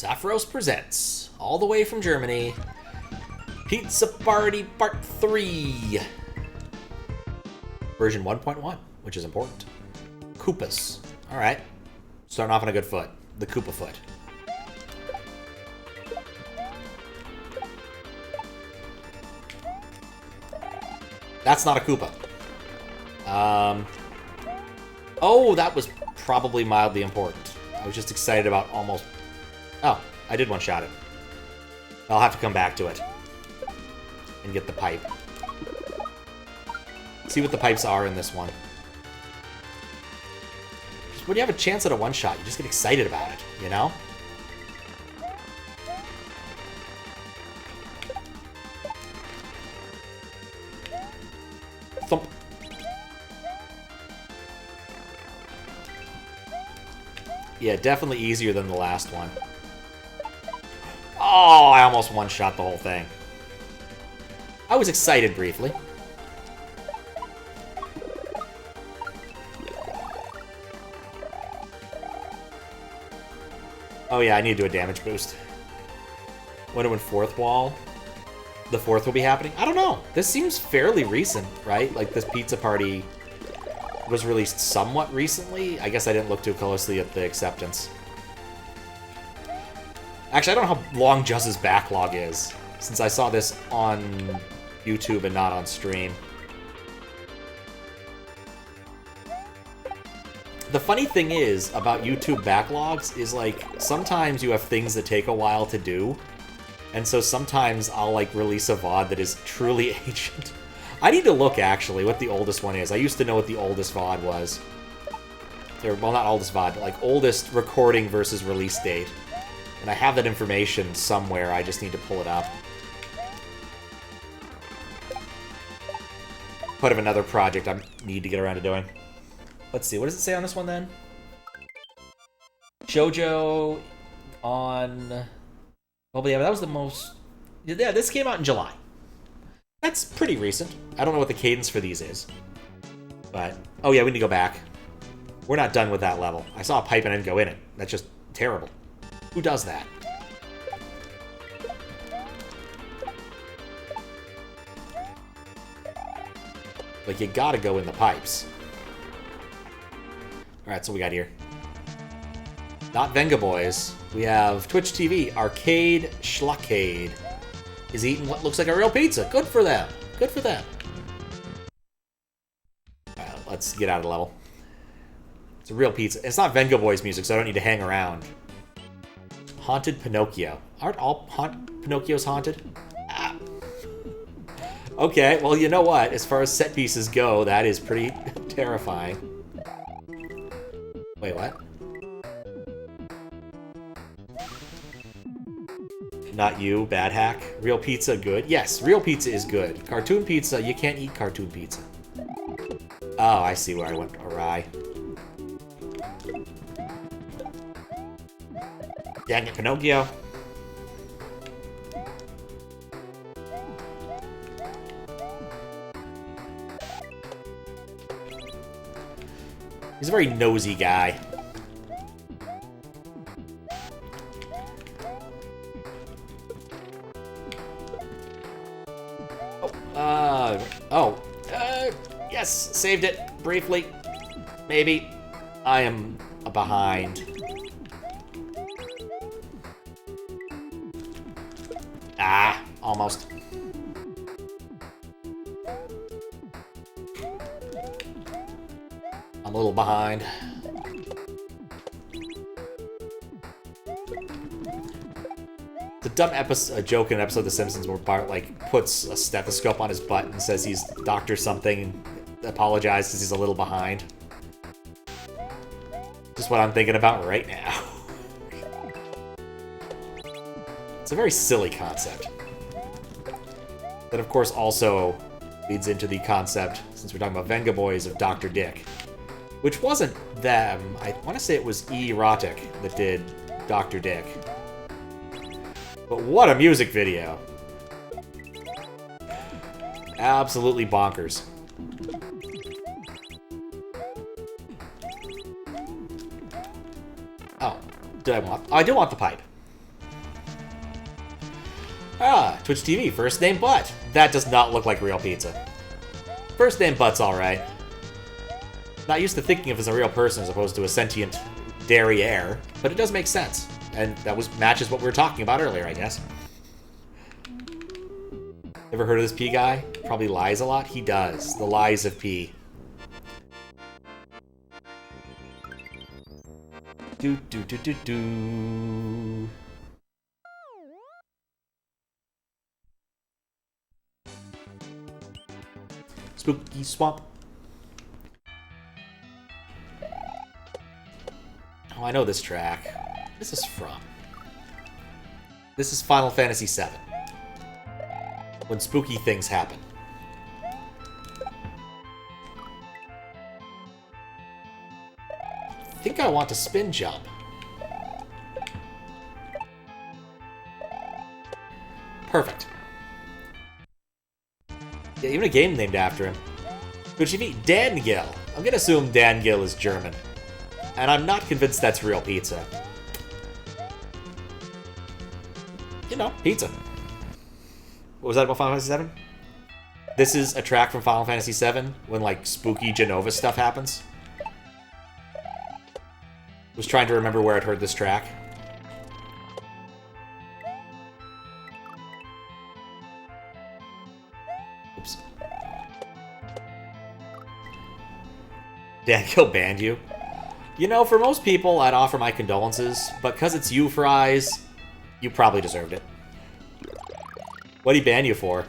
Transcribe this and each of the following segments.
Saphros presents, all the way from Germany, Pizza Party Part 3. Version 1.1, which is important. Koopas. Alright. Starting off on a good foot. The Koopa foot. That's not a Koopa. Oh, that was probably mildly important. I was just excited about almost... Oh, I did one-shot it. I'll have to come back to it. And get the pipe. See what the pipes are in this one. Just when you have a chance at a one-shot, you just get excited about it, you know? Thump. Yeah, definitely easier than the last one. Oh, I almost one-shot the whole thing. I was excited briefly. Oh yeah, I need to do a damage boost. Wonder when fourth wall? The fourth will be happening? I don't know. This seems fairly recent, right? Like this pizza party was released somewhat recently. I guess I didn't look too closely at the acceptance. Actually, I don't know how long Juzz's backlog is, since I saw this on YouTube and not on stream. The funny thing is about YouTube backlogs is, like, sometimes you have things that take a while to do, and so sometimes I'll, like, release a VOD that is truly ancient. I need to look, actually, what the oldest one is. I used to know what the oldest VOD was. Or, well, not oldest VOD, but, like, oldest recording versus release date. And I have that information somewhere, I just need to pull it up. Part of another project I need to get around to doing. Let's see, what does it say on this one then? Shoujo on... Well, yeah, that was the most... Yeah, this came out in July. That's pretty recent. I don't know what the cadence for these is. But, oh yeah, we need to go back. We're not done with that level. I saw a pipe and I didn't go in it. That's just terrible. Who does that? Like, you gotta go in the pipes. Alright, so we got here. Not Venga Boys. We have Twitch TV, Arcade Schlockade is eating what looks like a real pizza. Good for them. Good for them. Alright, let's get out of the level. It's a real pizza. It's not Venga Boys music, so I don't need to hang around. Haunted Pinnochio. Aren't all Pinocchios haunted? Ah. Okay, well, you know what? As far as set pieces go, that is pretty terrifying. Wait, what? Not you, bad hack. Real pizza, good. Yes, real pizza is good. Cartoon pizza, you can't eat cartoon pizza. Oh, I see where I went awry. Dang it, Pinocchio. He's a very nosy guy. Yes, saved it briefly. Maybe. I am behind. Ah, almost. I'm a little behind. It's a dumb episode, a joke in an episode of The Simpsons where Bart, like, puts a stethoscope on his butt and says he's Dr. something and apologizes because he's a little behind. Just what I'm thinking about right now. It's a very silly concept. That, of course, also leads into the concept, since we're talking about Venga Boys, of Dr. Dick. Which wasn't them. I want to say it was Erotic that did Dr. Dick. But what a music video. Absolutely bonkers. Oh, did I want... Oh, I do want the pipe. Ah, Twitch TV, first name Butt. That does not look like real pizza. First name Butt's alright. Not used to thinking of as a real person as opposed to a sentient derriere, but it does make sense. And that matches what we were talking about earlier, I guess. Ever heard of this P guy? Probably lies a lot. He does. The lies of P. Do do do do do. Spooky Swamp. Oh, I know this track. This is from. This is Final Fantasy VII. When spooky things happen. I think I want to spin jump. Perfect. Yeah, even a game named after him. Twitch TV, Dangil. I'm gonna assume Dangil is German. And I'm not convinced that's real pizza. You know, pizza. What was that about Final Fantasy VII? This is a track from Final Fantasy VII when, like, spooky Genova stuff happens. Was trying to remember where I'd heard this track. Oops. Daniel banned you. You know, for most people, I'd offer my condolences, but because it's you, Fries, you probably deserved it. What'd he ban you for?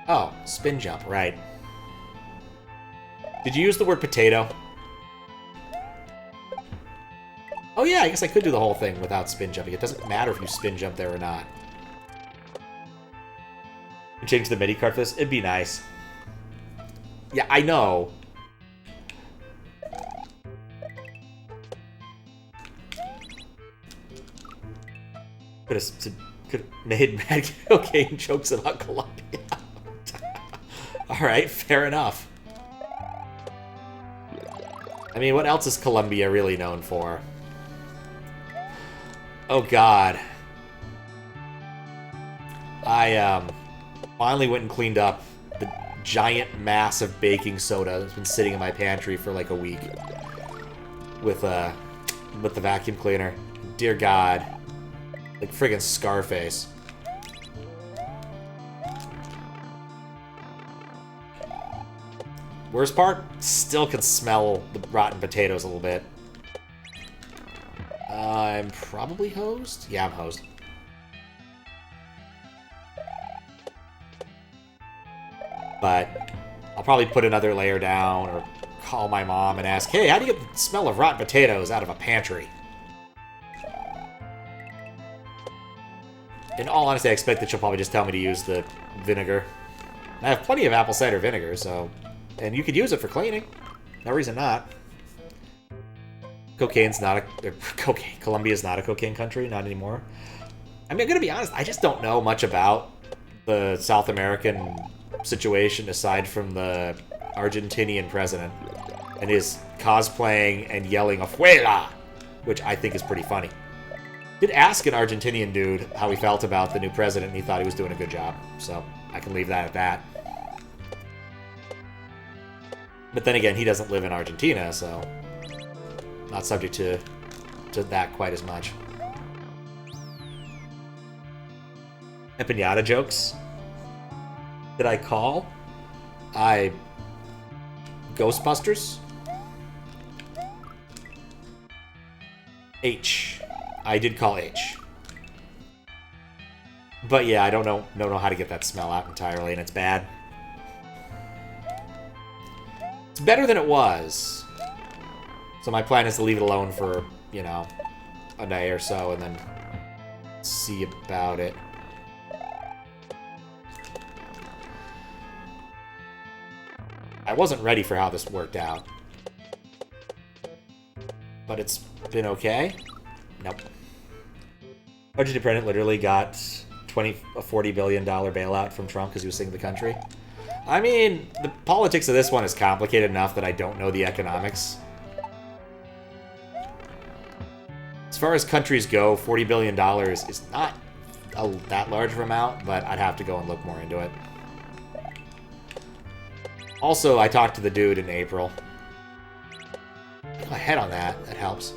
Oh, spin jump, right. Did you use the word potato? Oh yeah, I guess I could do the whole thing without spin jumping. It doesn't matter if you spin jump there or not. Change the MIDI card for this? It'd be nice. Yeah, I know. Could have made mad cocaine jokes about Colombia. Alright, fair enough. I mean, what else is Colombia really known for? Oh god. I finally went and cleaned up the giant mass of baking soda that's been sitting in my pantry for like a week with the vacuum cleaner. Dear God. Like friggin' Scarface. Worst part? Still can smell the rotten potatoes a little bit. I'm probably hosed? Yeah, I'm hosed. But I'll probably put another layer down or call my mom and ask, hey, how do you get the smell of rotten potatoes out of a pantry? In all honesty, I expect that she'll probably just tell me to use the vinegar. I have plenty of apple cider vinegar, so... And you could use it for cleaning. No reason not. Cocaine's not a... cocaine. Colombia's not a cocaine country, not anymore. I mean, I'm gonna be honest, I just don't know much about the South American situation aside from the Argentinian president and his cosplaying and yelling "Afuera," which I think is pretty funny. Did ask an Argentinian dude how he felt about the new president, and he thought he was doing a good job, so I can leave that at that. But then again, he doesn't live in Argentina, so not subject to that quite as much. Empanada jokes? Did I call? Ghostbusters? H. I did call H. But yeah, I don't know how to get that smell out entirely, and it's bad. It's better than it was. So my plan is to leave it alone for, you know, a day or so, and then see about it. I wasn't ready for how this worked out. But it's been okay. Nope. Budget Independent literally got a $40 billion bailout from Trump because he was saving the country. I mean, the politics of this one is complicated enough that I don't know the economics. As far as countries go, $40 billion is not that large of an amount, but I'd have to go and look more into it. Also, I talked to the dude in April. Get my head on that. That helps.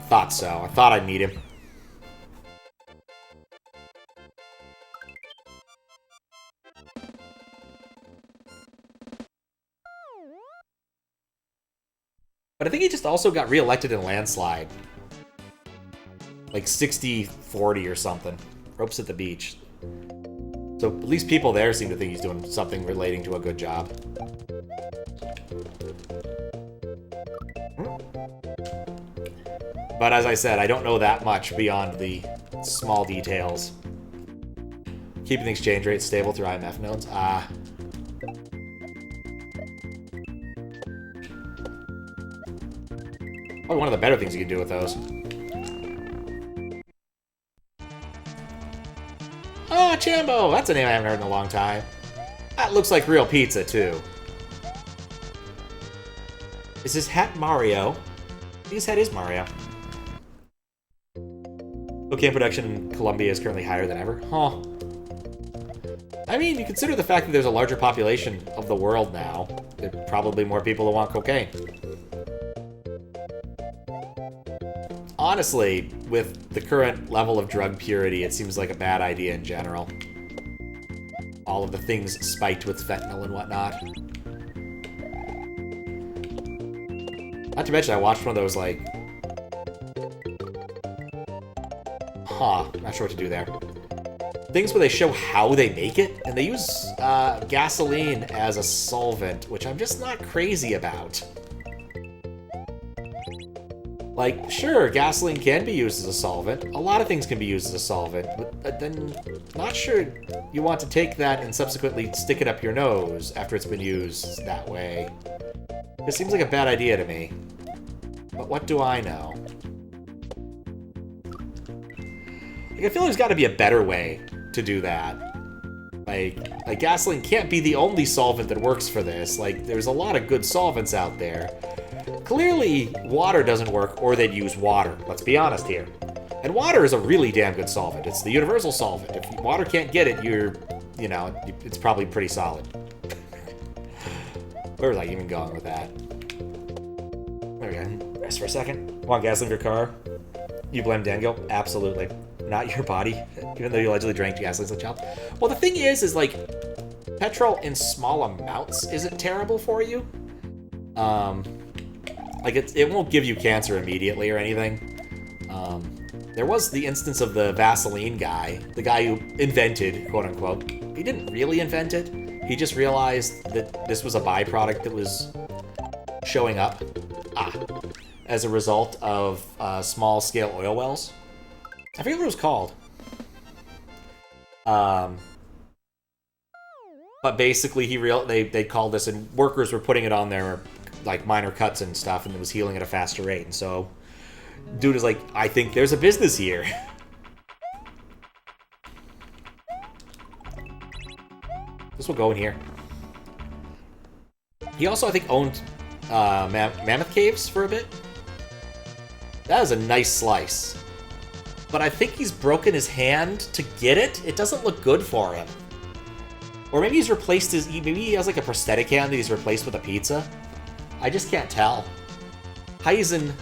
Thought so. I thought I'd meet him. But I think he just also got reelected in a landslide. Like 60-40 or something. Ropes at the beach. So at least people there seem to think he's doing something relating to a good job. But as I said, I don't know that much beyond the small details. Keeping the exchange rate stable through IMF notes. Probably one of the better things you can do with those. Oh, Chambo! That's a name I haven't heard in a long time. That looks like real pizza, too. Is his hat Mario? I think his hat is Mario. Cocaine production in Colombia is currently higher than ever. Huh. I mean, you consider the fact that there's a larger population of the world now. There are probably more people who want cocaine. Honestly, with the current level of drug purity, it seems like a bad idea in general. All of the things spiked with fentanyl and whatnot. Not to mention, I watched one of those, like... not sure what to do there. Things where they show how they make it, and they use gasoline as a solvent, which I'm just not crazy about. Like, sure, gasoline can be used as a solvent. A lot of things can be used as a solvent, but then not sure you want to take that and subsequently stick it up your nose after it's been used that way. It seems like a bad idea to me. But what do I know? Like, I feel there's got to be a better way to do that. Like gasoline can't be the only solvent that works for this. Like, there's a lot of good solvents out there. Clearly, water doesn't work, or they'd use water. Let's be honest here. And water is a really damn good solvent. It's the universal solvent. If water can't get it, you know, it's probably pretty solid. Where was I even going with that? There we go. Rest for a second. Want gasoline for your car? You blame Dango? Absolutely. Not your body, even though you allegedly drank gasoline as a child. Well, the thing is like, petrol in small amounts isn't terrible for you. Like, it won't give you cancer immediately or anything. There was the instance of the Vaseline guy, the guy who invented, quote-unquote. He didn't really invent it. He just realized that this was a byproduct that was showing up as a result of small-scale oil wells. I forget what it was called. But basically, they called this, and workers were putting it on their like minor cuts and stuff, and it was healing at a faster rate. And so, dude is like, I think there's a business here. This will go in here. He also, I think, owned Mammoth Caves for a bit. That is a nice slice. But I think he's broken his hand to get it. It doesn't look good for him. Or maybe he's replaced maybe he has like a prosthetic hand that he's replaced with a pizza. I just can't tell. Heisenknut.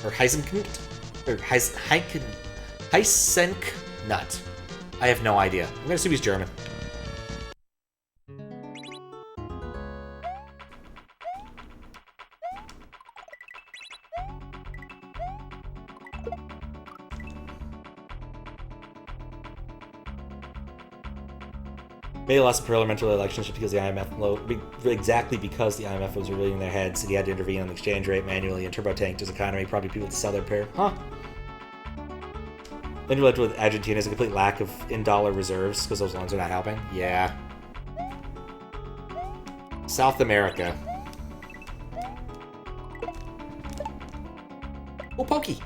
Or Heisenknut. Or Heisenknut. I have no idea. I'm gonna assume he's German. May lost parliamentary elections because the IMF exactly because the IMF was revealing their heads, and he had to intervene on the exchange rate manually and turbo-tanked his economy, probably people to sell their pair. Huh. Then you left with Argentina's a complete lack of in-dollar reserves because those loans are not helping. Yeah. South America. Oh, Pokey.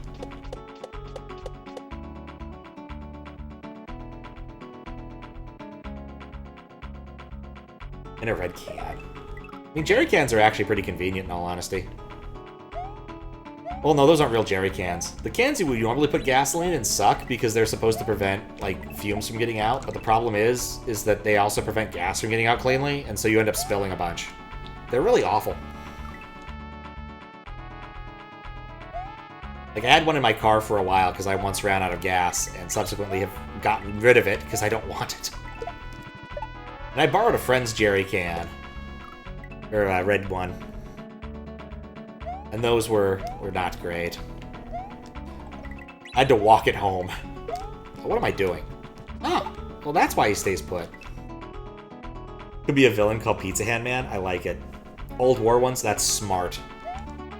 In a red can. I mean, jerry cans are actually pretty convenient, in all honesty. Well, no, those aren't real jerry cans. The cans you would normally put gasoline in suck because they're supposed to prevent, like, fumes from getting out. But the problem is that they also prevent gas from getting out cleanly, and so you end up spilling a bunch. They're really awful. Like, I had one in my car for a while because I once ran out of gas, and subsequently have gotten rid of it because I don't want it. And I borrowed a friend's jerry can. Or a red one. And those were not great. I had to walk it home. What am I doing? Oh, well that's why he stays put. Could be a villain called Pizza Hand Man. I like it. Old war ones, that's smart.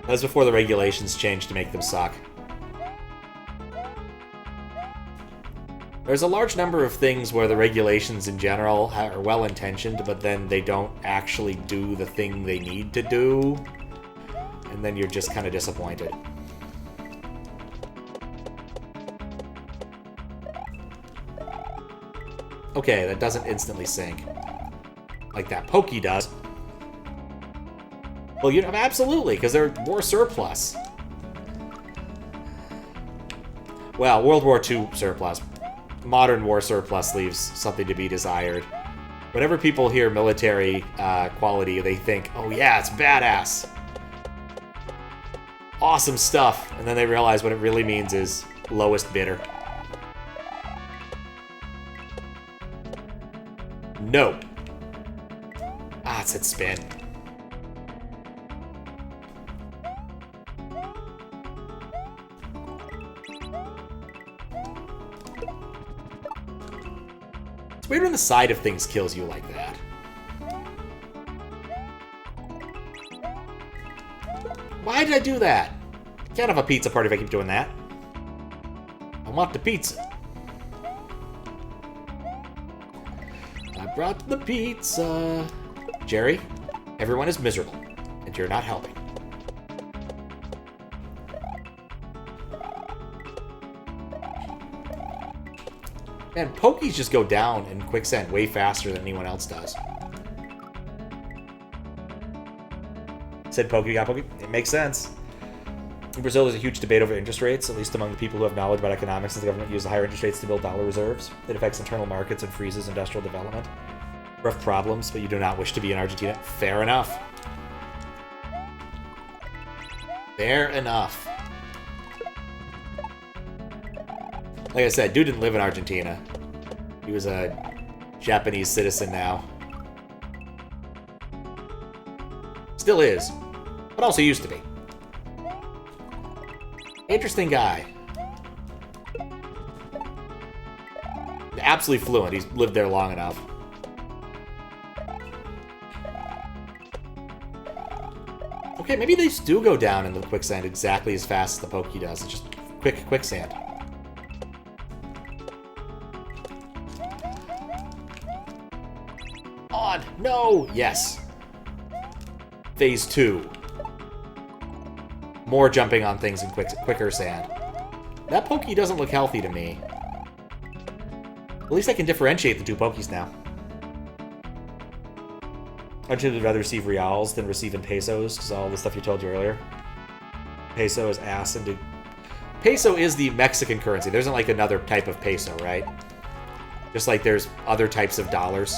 That was before the regulations changed to make them suck. There's a large number of things where the regulations in general are well-intentioned, but then they don't actually do the thing they need to do. And then you're just kind of disappointed. Okay, that doesn't instantly sink. Like that Pokey does. Well, you know, absolutely, because they're war surplus. Well, World War II surplus. Modern war surplus leaves something to be desired. Whenever people hear military quality, they think, oh yeah, it's badass. Awesome stuff. And then they realize what it really means is lowest bidder. No. Ah, it said spin. It's weird when the side of things kills you like that. Why did I do that? Can't have a pizza party if I keep doing that. I want the pizza. I brought the pizza. Jerry, everyone is miserable, and you're not helping. Man, Pokies just go down in quicksand way faster than anyone else does. Said Pokey got Pokey. It makes sense. In Brazil, there's a huge debate over interest rates, at least among the people who have knowledge about economics, as the government uses higher interest rates to build dollar reserves. It affects internal markets and freezes industrial development. Rough problems, but you do not wish to be in Argentina. Fair enough. Fair enough. Like I said, dude didn't live in Argentina. He was a Japanese citizen now. Still is, but also used to be. Interesting guy. Absolutely fluent. He's lived there long enough. Okay, maybe these do go down in the quicksand exactly as fast as the Pokey does. It's just quicksand. On! No! Yes. Phase 2. More jumping on things in quicker sand. That Pokey doesn't look healthy to me. At least I can differentiate the two Pokies now. I'd rather receive reals than receive in pesos, because all the stuff you told you earlier. Peso is ass and peso is the Mexican currency. There isn't like another type of peso, right? Just like there's other types of dollars.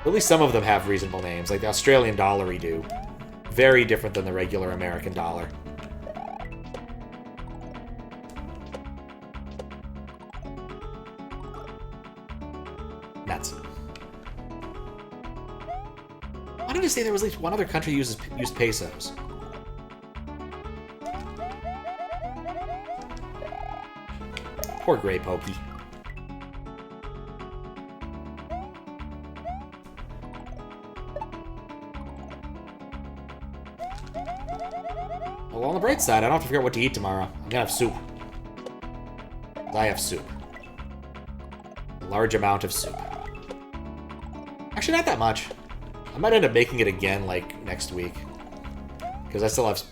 At least some of them have reasonable names, like the Australian dollar do. Very different than the regular American dollar. Nuts. Why did I say there was at least one other country that used pesos? Poor Grey Pokey. Well, on the bright side, I don't have to figure out what to eat tomorrow. I'm gonna have soup. I have soup. A large amount of soup. Actually, not that much. I might end up making it again, like, next week. Because I still have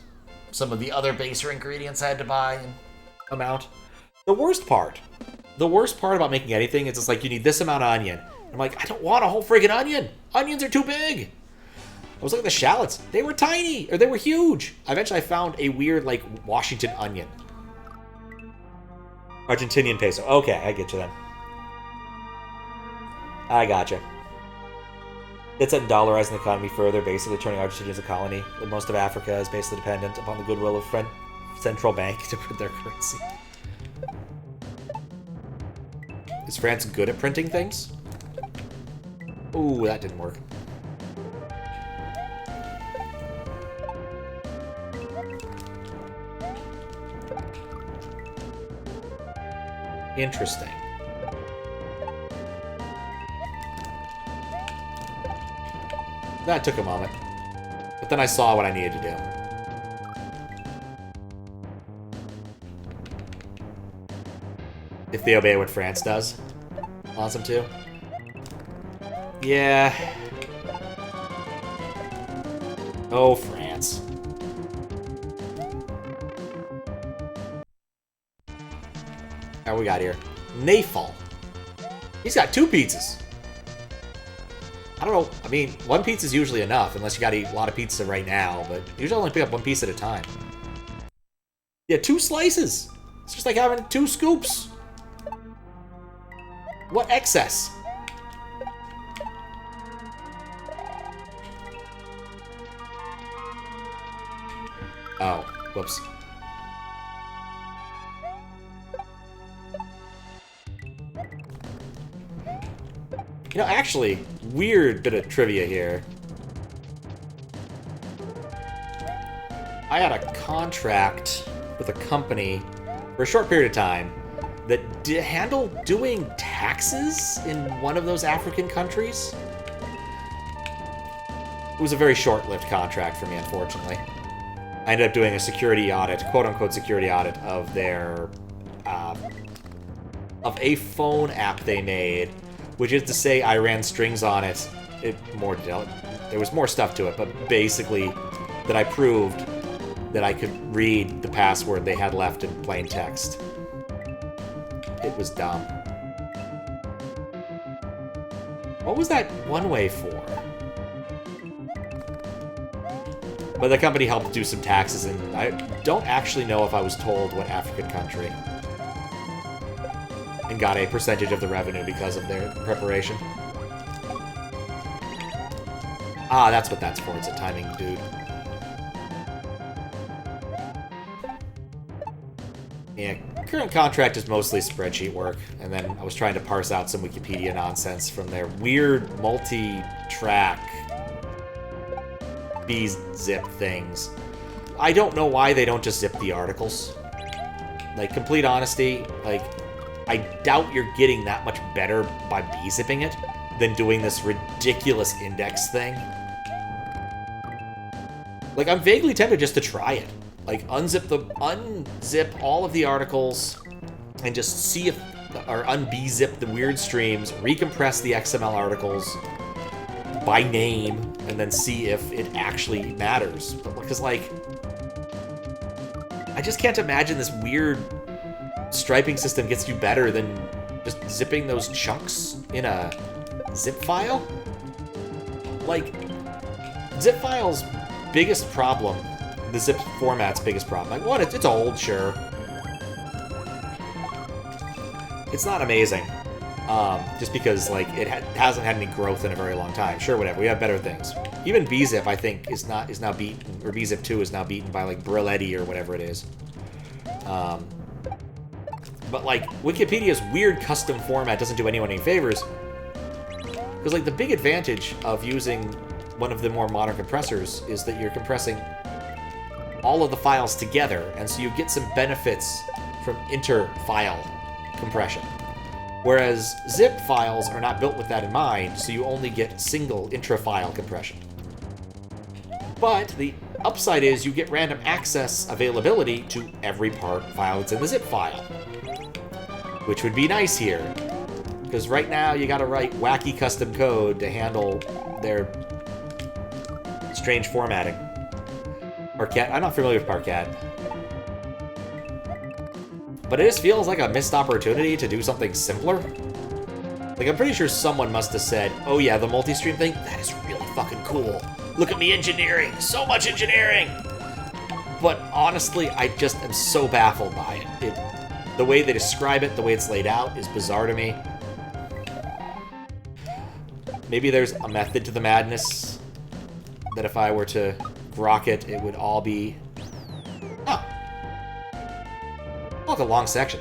some of the other baser ingredients I had to buy and amount. The worst part The worst part about making anything is it's like, you need this amount of onion. I'm like, I don't want a whole friggin' onion. Onions are too big. I was looking at the shallots. They were tiny, or they were huge. Eventually I found a weird, like, Washington onion. Argentinian peso. Okay, I get you then. I gotcha. It's at dollarizing the economy further, basically turning Argentina into a colony. Most of Africa is basically dependent upon the goodwill of French central bank to print their currency. Is France good at printing things? Ooh, that didn't work. Interesting. That took a moment. But then I saw what I needed to do. If they obey what France does. Wants them to. Yeah. Oh, France. What we got here? Nafal. He's got 2 pizzas. I don't know. I mean, 1 pizza is usually enough, unless you got to eat a lot of pizza right now, but usually only pick up 1 piece at a time. Yeah, 2 slices. It's just like having 2 scoops. What excess? Oh, whoops. You know, actually, weird bit of trivia here. I had a contract with a company for a short period of time that handled doing taxes in one of those African countries. It was a very short-lived contract for me, unfortunately. I ended up doing a security audit, quote-unquote security audit, of their, of a phone app they made, which is to say I ran strings on it. There was more stuff to it, but basically that I proved that I could read the password they had left in plain text. It was dumb. What was that one-way for? But the company helped do some taxes, and I don't actually know if I was told what African country. And got a percentage of the revenue because of their preparation. Ah, that's what that's for. It's a timing dude. Yeah, current contract is mostly spreadsheet work, and then I was trying to parse out some Wikipedia nonsense from their weird multi-track zip things. I don't know why they don't just zip the articles. Like, complete honesty, like, I doubt you're getting that much better by b-zipping it than doing this ridiculous index thing. Like, I'm vaguely tempted just to try it. Like, unzip all of the articles and just see if, or un-b-zip the weird streams, recompress the XML articles by name, and then see if it actually matters. Because, like, I just can't imagine this weird striping system gets you better than just zipping those chunks in a zip file. Like, zip file's biggest problem, the zip format's biggest problem. Like, one, it's old, sure. It's not amazing. Just because, like, it hasn't had any growth in a very long time. Sure, whatever. We have better things. Even bzip, I think, is now beaten, or bzip 2 is now beaten by, like, Briletti or whatever it is. But, like, Wikipedia's weird custom format doesn't do anyone any favors. Because, like, the big advantage of using one of the more modern compressors is that you're compressing all of the files together, and so you get some benefits from inter-file compression. Whereas zip files are not built with that in mind, so you only get single intra-file compression. But the upside is you get random access availability to every file that's in the zip file. Which would be nice here. Because right now you gotta write wacky custom code to handle their strange formatting. Parquet? I'm not familiar with Parquet. But it just feels like a missed opportunity to do something simpler. Like, I'm pretty sure someone must have said, oh yeah, the multi-stream thing, that is really fucking cool. Look at me engineering, so much engineering! But honestly, I just am so baffled by it. The way they describe it, the way it's laid out, is bizarre to me. Maybe there's a method to the madness that if I were to grok it, it would all be... Oh. Look, a long section.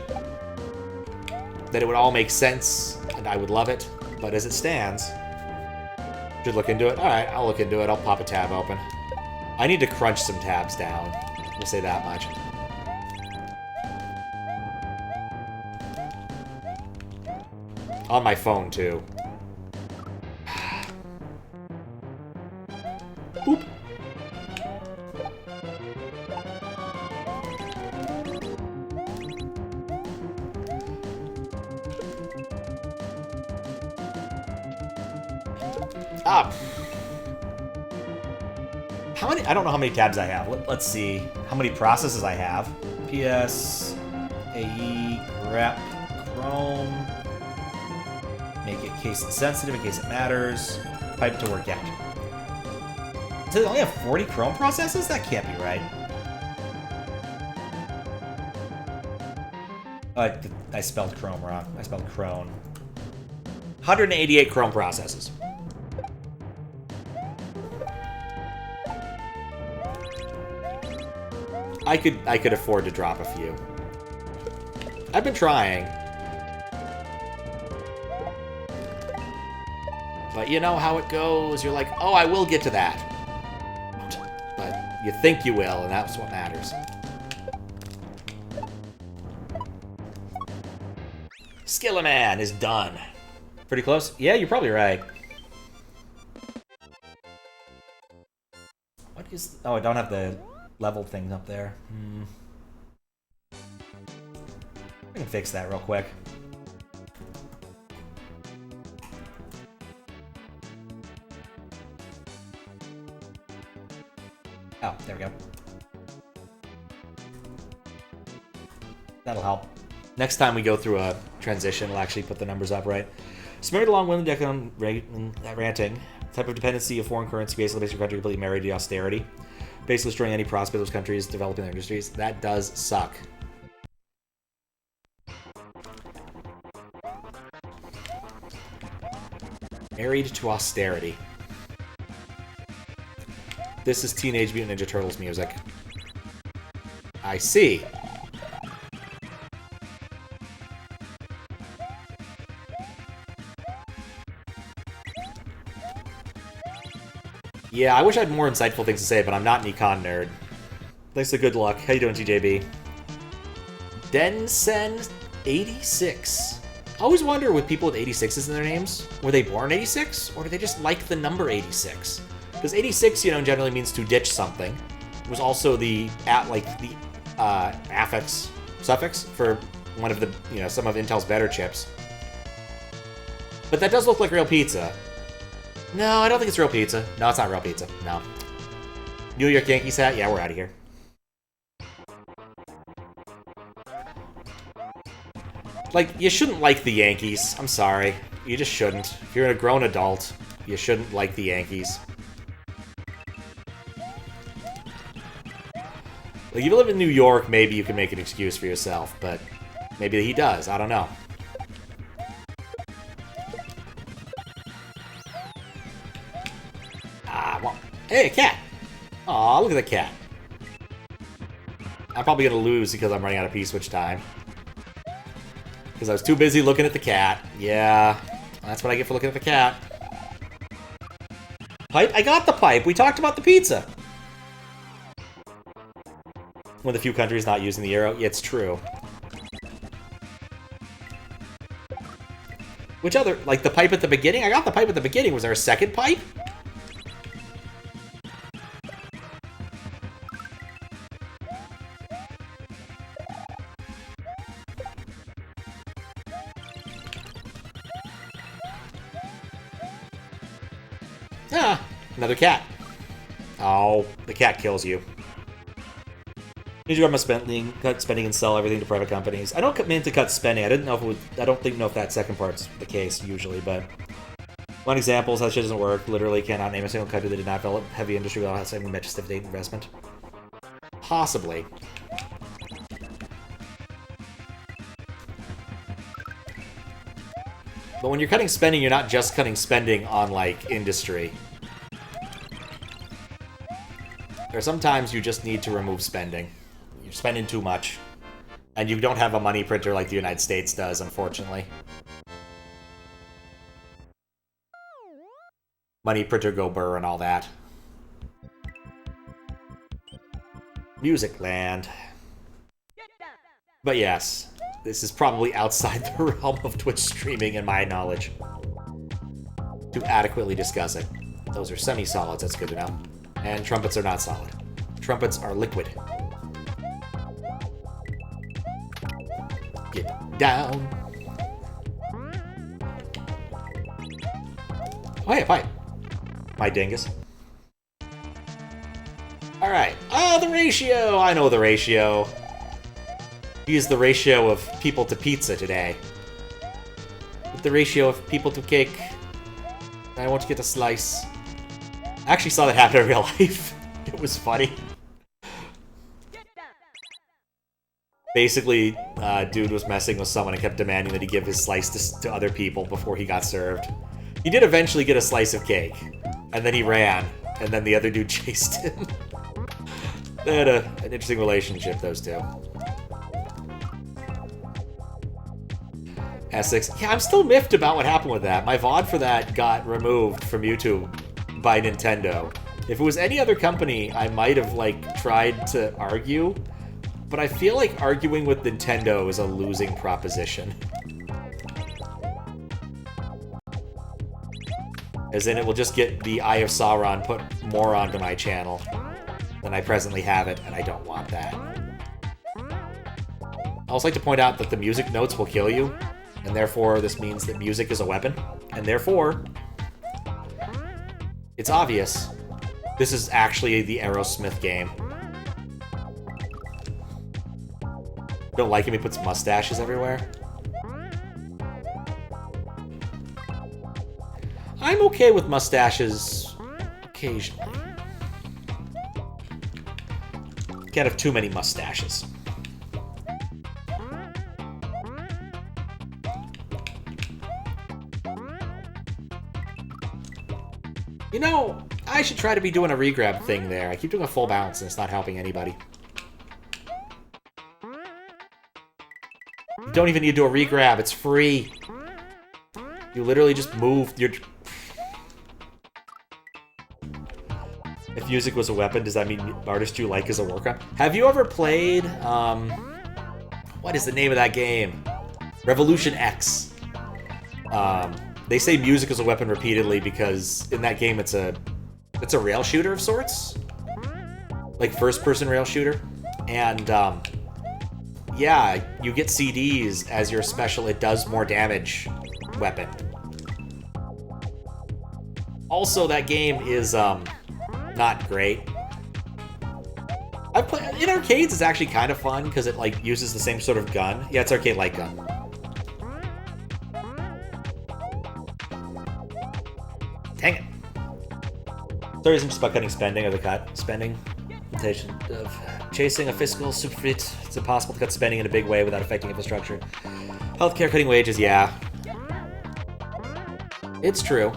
That it would all make sense, and I would love it. But as it stands, should look into it. Alright, I'll look into it. I'll pop a tab open. I need to crunch some tabs down. We'll say that much. On my phone, too. Boop. Ah. How many? I don't know how many tabs I have. Let's see how many processes I have. PS, AE, grep, Chrome. Make it case sensitive in case it matters. Pipe to work out. Does it only have 40 Chrome processes? That can't be right. I spelled Chrome wrong. I spelled Crone. 188 Chrome processes. I could afford to drop a few. I've been trying. But you know how it goes. You're like, oh, I will get to that. But you think you will, and that's what matters. Skilleman is done. Pretty close? Yeah, you're probably right. What is... Oh, I don't have the level things up there. I can fix that real quick. Oh, there we go. That'll help. Next time we go through a transition, we'll actually put the numbers up right. Smeared along with the ranting. Type of dependency of foreign currency basically makes your country completely married to austerity. Basically destroying any prospect of those countries developing their industries. That does suck. Married to austerity. This is Teenage Mutant Ninja Turtles music. I see. Yeah, I wish I had more insightful things to say, but I'm not an econ nerd. Thanks for good luck. How you doing, TJB? Densen86. I always wonder with people with 86s in their names, were they born 86, or do they just like the number 86? Because 86, you know, generally means to ditch something. It was also the affix suffix for one of the, you know, some of Intel's better chips. But that does look like real pizza. No, I don't think it's real pizza. No, it's not real pizza. No. New York Yankees hat? Yeah, we're out of here. Like, you shouldn't like the Yankees. I'm sorry. You just shouldn't. If you're a grown adult, you shouldn't like the Yankees. Like, if you live in New York, maybe you can make an excuse for yourself, but maybe he does. I don't know. Well, hey, a cat! Aw, look at the cat. I'm probably gonna lose because I'm running out of P-switch time. Because I was too busy looking at the cat. Yeah, that's what I get for looking at the cat. Pipe? I got the pipe! We talked about the pizza! One of the few countries not using the euro. Yeah, it's true. Which other... Like, the pipe at the beginning? I got the pipe at the beginning. Was there a second pipe? Ah, another cat. Oh, the cat kills you. Did you cut spending and sell everything to private companies? I don't mean to cut spending. I didn't know if it would, I don't know if that second part's the case usually, but one example is how shit doesn't work. Literally cannot name a single country that did not develop heavy industry without having much state investment. Possibly. But when you're cutting spending, you're not just cutting spending on, like, industry. There are sometimes you just need to remove spending. You're spending too much. And you don't have a money printer like the United States does, unfortunately. Money printer go burr and all that. Music land. But yes, this is probably outside the realm of Twitch streaming in my knowledge to adequately discuss it. Those are semi-solids, that's good to know. And trumpets are not solid. Trumpets are liquid. Get down. Oh, hey, pipe. My dingus. Alright. Oh, the ratio! I know the ratio. Use the ratio of people to pizza today. With the ratio of people to cake. I want to get a slice. I actually saw that happen in real life. It was funny. Basically, dude was messing with someone and kept demanding that he give his slice to other people before he got served. He did eventually get a slice of cake. And then he ran. And then the other dude chased him. They had an interesting relationship, those two. Essex. Yeah, I'm still miffed about what happened with that. My VOD for that got removed from YouTube by Nintendo. If it was any other company, I might have, like, tried to argue. But I feel like arguing with Nintendo is a losing proposition. As in, it will just get the Eye of Sauron put more onto my channel than I presently have it, and I don't want that. I also like to point out that the music notes will kill you, and therefore this means that music is a weapon, and therefore it's obvious. This is actually the Aerosmith game. Don't like him, he puts mustaches everywhere. I'm okay with mustaches occasionally. Can't have too many mustaches. You know, I should try to be doing a regrab thing there. I keep doing a full bounce and it's not helping anybody. You don't even need to do a regrab, it's free. You literally just move your... If music was a weapon, does that mean artist you like is a workout? Have you ever played, what is the name of that game? Revolution X. They say music is a weapon repeatedly because in that game it's a rail shooter of sorts. Like first-person rail shooter. And, yeah, you get CDs as your special it does more damage weapon. Also, that game is, not great. I've played in arcades. It's actually kind of fun because it like uses the same sort of gun. Yeah, it's arcade light gun. Dang it! Story isn't just about cutting spending or the cut spending. Intention of chasing a fiscal superfit. It's impossible to cut spending in a big way without affecting infrastructure. Healthcare, cutting wages. Yeah, it's true.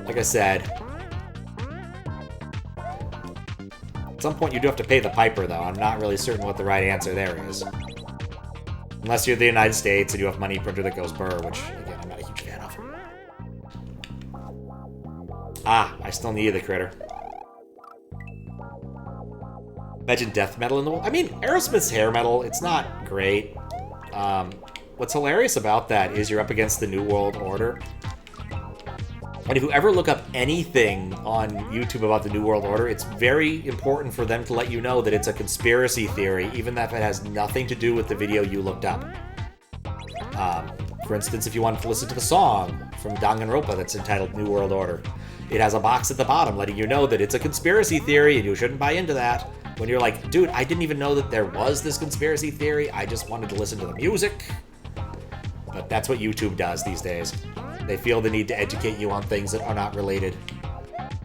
Like I said, at some point you do have to pay the piper, though. I'm not really certain what the right answer there is. Unless you're the United States and you have money printer that goes burr, which, again, I'm not a huge fan of. Ah, I still need the critter. Imagine death metal in the world. I mean, Aerosmith's hair metal, it's not great. What's hilarious about that is you're up against the New World Order. And if you ever look up anything on YouTube about the New World Order, it's very important for them to let you know that it's a conspiracy theory, even if it has nothing to do with the video you looked up. For instance, if you wanted to listen to the song from Danganronpa that's entitled New World Order, it has a box at the bottom letting you know that it's a conspiracy theory and you shouldn't buy into that. When you're like, dude, I didn't even know that there was this conspiracy theory. I just wanted to listen to the music. But that's what YouTube does these days. They feel the need to educate you on things that are not related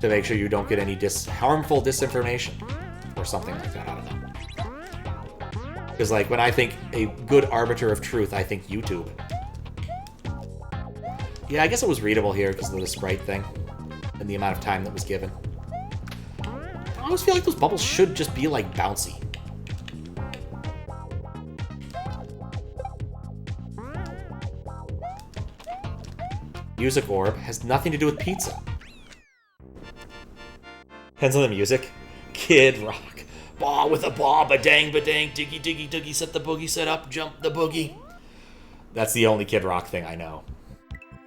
to make sure you don't get any harmful disinformation or something like that. I don't know. Because, like, when I think a good arbiter of truth, I think YouTube. Yeah, I guess it was readable here because of the sprite thing and the amount of time that was given. I always feel like those bubbles should just be, like, bouncy. Music orb has nothing to do with pizza. Depends on the music. Kid Rock. Ba with a ba, ba-dang, ba-dang, diggy, diggy, diggy, set the boogie, set up, jump the boogie. That's the only Kid Rock thing I know.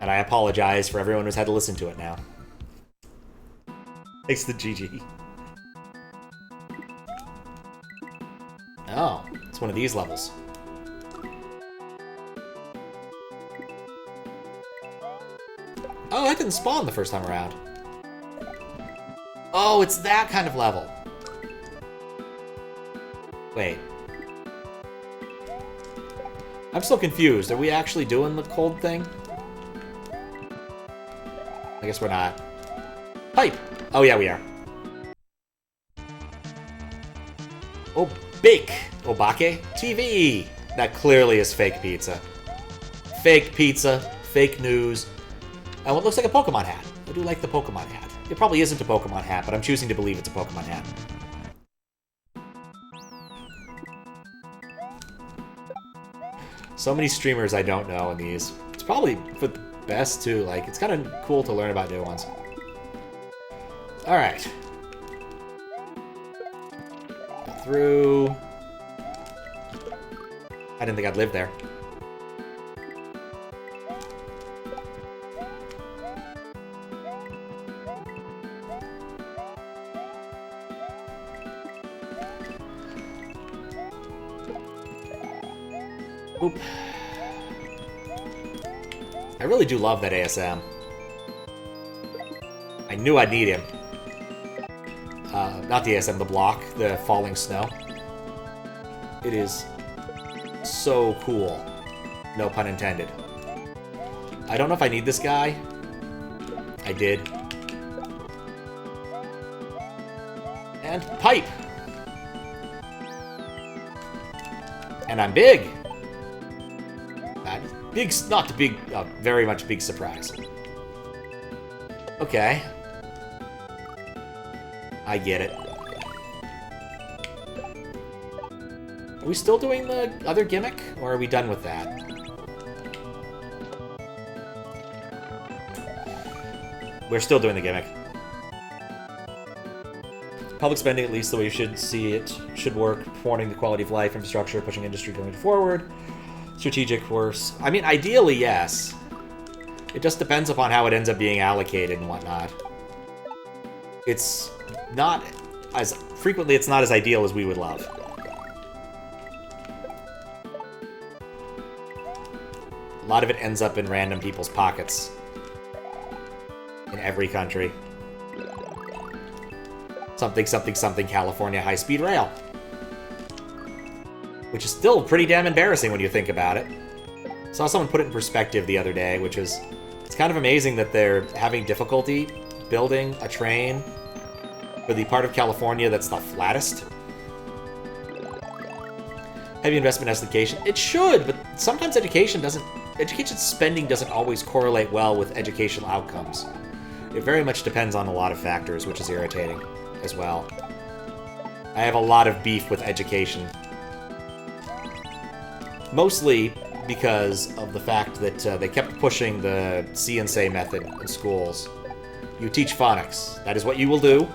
And I apologize for everyone who's had to listen to it now. Thanks to GG. Oh, it's one of these levels. Oh, that didn't spawn the first time around. Oh, it's that kind of level. Wait. I'm still confused. Are we actually doing the cold thing? I guess we're not. Pipe! Oh, yeah, we are. Oh, bake! Obake TV! That clearly is fake pizza. Fake pizza, fake news. And what looks like a Pokemon hat. I do like the Pokemon hat. It probably isn't a Pokemon hat, but I'm choosing to believe it's a Pokemon hat. So many streamers I don't know in these. It's probably for the best, too. Like, it's kind of cool to learn about new ones. Alright. Go through. I didn't think I'd live there. Oop. I really do love that ASM. I knew I'd need him. Not the ASM, the block, the falling snow. It is so cool. No pun intended. I don't know if I need this guy. I did. And pipe! And I'm big! Big, not big, very much big surprise. Okay. I get it. Are we still doing the other gimmick, or are we done with that? We're still doing the gimmick. Public spending, at least the way you should see it, should work, promoting the quality of life, infrastructure, pushing industry going forward. Strategic, worse. I mean, ideally, yes. It just depends upon how it ends up being allocated and whatnot. It's not as... Frequently, it's not as ideal as we would love. A lot of it ends up in random people's pockets. In every country. Something, something, something, California high-speed rail. Which is still pretty damn embarrassing when you think about it. Saw someone put it in perspective the other day, which is... It's kind of amazing that they're having difficulty building a train for the part of California that's the flattest. Heavy investment in education. It should, but sometimes education spending doesn't always correlate well with educational outcomes. It very much depends on a lot of factors, which is irritating as well. I have a lot of beef with education. Mostly because of the fact that they kept pushing the see and say method in schools. You teach phonics. That is what you will do.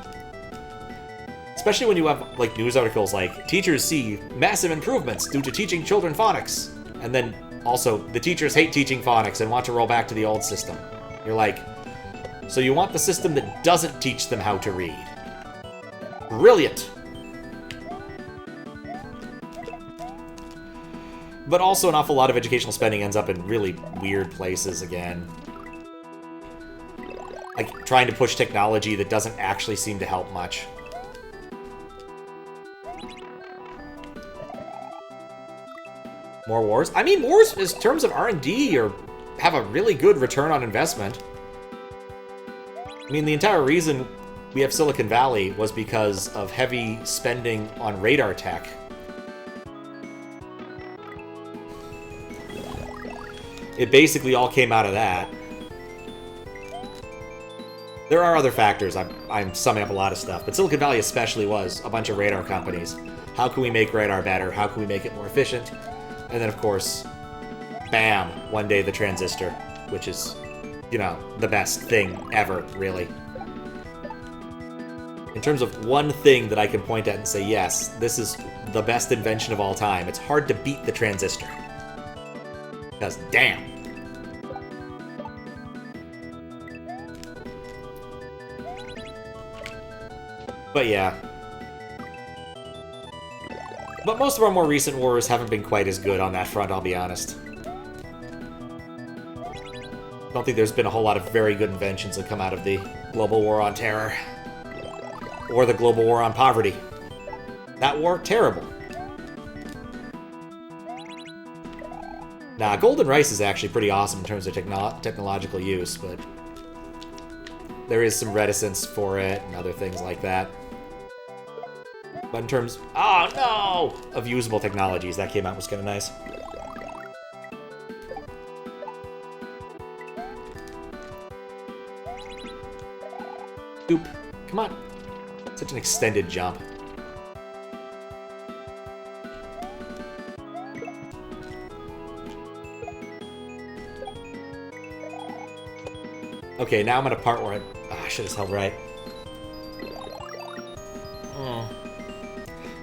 Especially when you have like news articles like, teachers see massive improvements due to teaching children phonics. And then also, the teachers hate teaching phonics and want to roll back to the old system. You're like, so you want the system that doesn't teach them how to read. Brilliant! But also an awful lot of educational spending ends up in really weird places again. like trying to push technology that doesn't actually seem to help much. More wars? I mean, wars, in terms of R&D, have a really good return on investment. I mean, the entire reason we have Silicon Valley was because of heavy spending on radar tech. It basically all came out of that. There are other factors. I'm summing up a lot of stuff, but Silicon Valley especially was a bunch of radar companies. How can we make radar better? How can we make it more efficient? And then, of course, bam, one day the transistor, which is, you know, the best thing ever, really. In terms of one thing that I can point at and say, yes, this is the best invention of all time, it's hard to beat the transistor. Because, damn. But yeah. But most of our more recent wars haven't been quite as good on that front, I'll be honest. Don't think there's been a whole lot of very good inventions that come out of the global war on terror. Or the global war on poverty. That war, terrible. Nah, golden rice is actually pretty awesome in terms of technological use, but there is some reticence for it and other things like that. But in terms, oh no, of usable technologies, that came out was kind of nice. Oop, come on. Such an extended jump. Okay, now I'm at a part where I should have held right.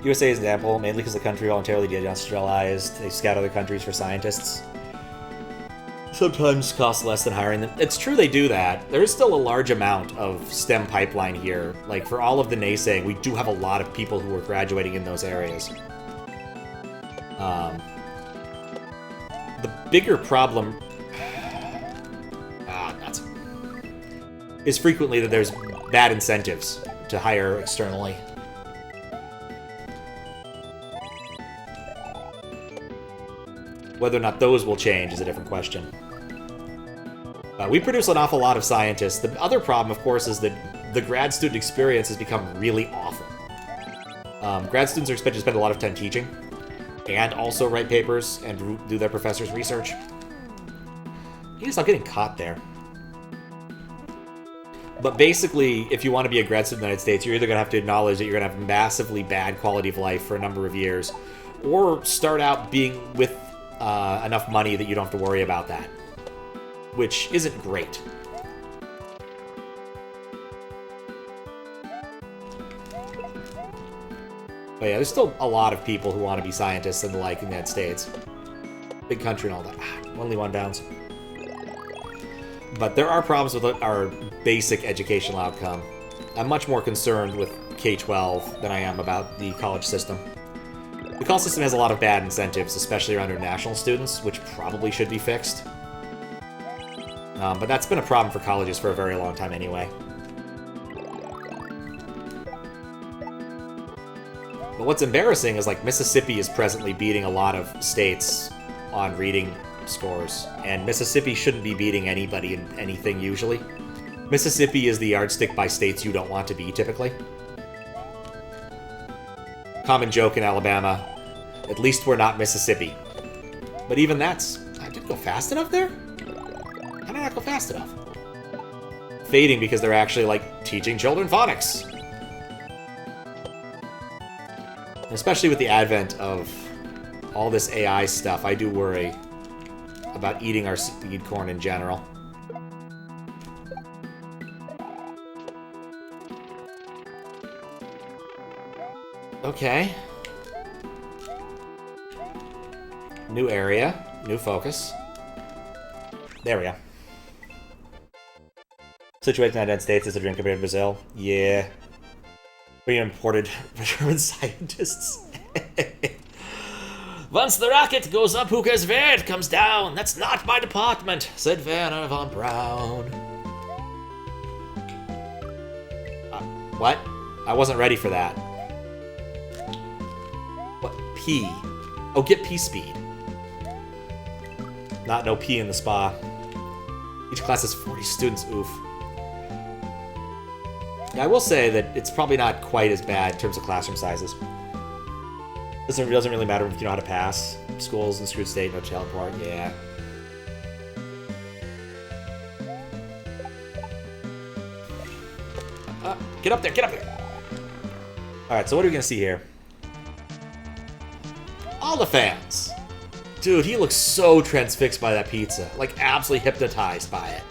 USA is an example, mainly because the country voluntarily deindustrialized. They scout other countries for scientists. Sometimes costs less than hiring them. It's true they do that. There is still a large amount of STEM pipeline here. Like, for all of the naysaying, we do have a lot of people who are graduating in those areas. The bigger problem is frequently that there's bad incentives to hire externally. Whether or not those will change is a different question. We produce an awful lot of scientists. The other problem, of course, is that the grad student experience has become really awful. Grad students are expected to spend a lot of time teaching, and also write papers and do their professor's research. You need to stop getting caught there. But basically, if you want to be a grad student in the United States, you're either going to have to acknowledge that you're going to have massively bad quality of life for a number of years, or start out being with enough money that you don't have to worry about that, which isn't great. But yeah, there's still a lot of people who want to be scientists and the like in the United States. Big country and all that. Only one bounce. But there are problems with our basic educational outcome. I'm much more concerned with K-12 than I am about the college system. The college system has a lot of bad incentives, especially around international students, which probably should be fixed. But that's been a problem for colleges for a very long time anyway. But what's embarrassing is, like, Mississippi is presently beating a lot of states on reading scores, and Mississippi shouldn't be beating anybody in anything usually. Mississippi is the yardstick by states you don't want to be, typically. Common joke in Alabama, at least we're not Mississippi. But even that's... I didn't go fast enough there? How did I not go fast enough? Fading because they're actually, like, teaching children phonics. Especially with the advent of all this AI stuff, I do worry about eating our seed corn in general. Okay. New area, new focus. There we go. Situation in the United States is a drink compared to Brazil. Yeah. We imported German scientists. Once the rocket goes up, who cares where it comes down? That's not my department, said Werner von Braun. What? I wasn't ready for that. What? P. Oh, get P speed. Not no P in the spa. Each class has 40 students. Oof. Yeah, I will say that it's probably not quite as bad in terms of classroom sizes. Doesn't really matter if you know how to pass. Schools in screwed state, no teleport. Yeah. Get up there, get up there! Alright, so what are we gonna see here? All the fans! Dude, he looks so transfixed by that pizza. Like, absolutely hypnotized by it.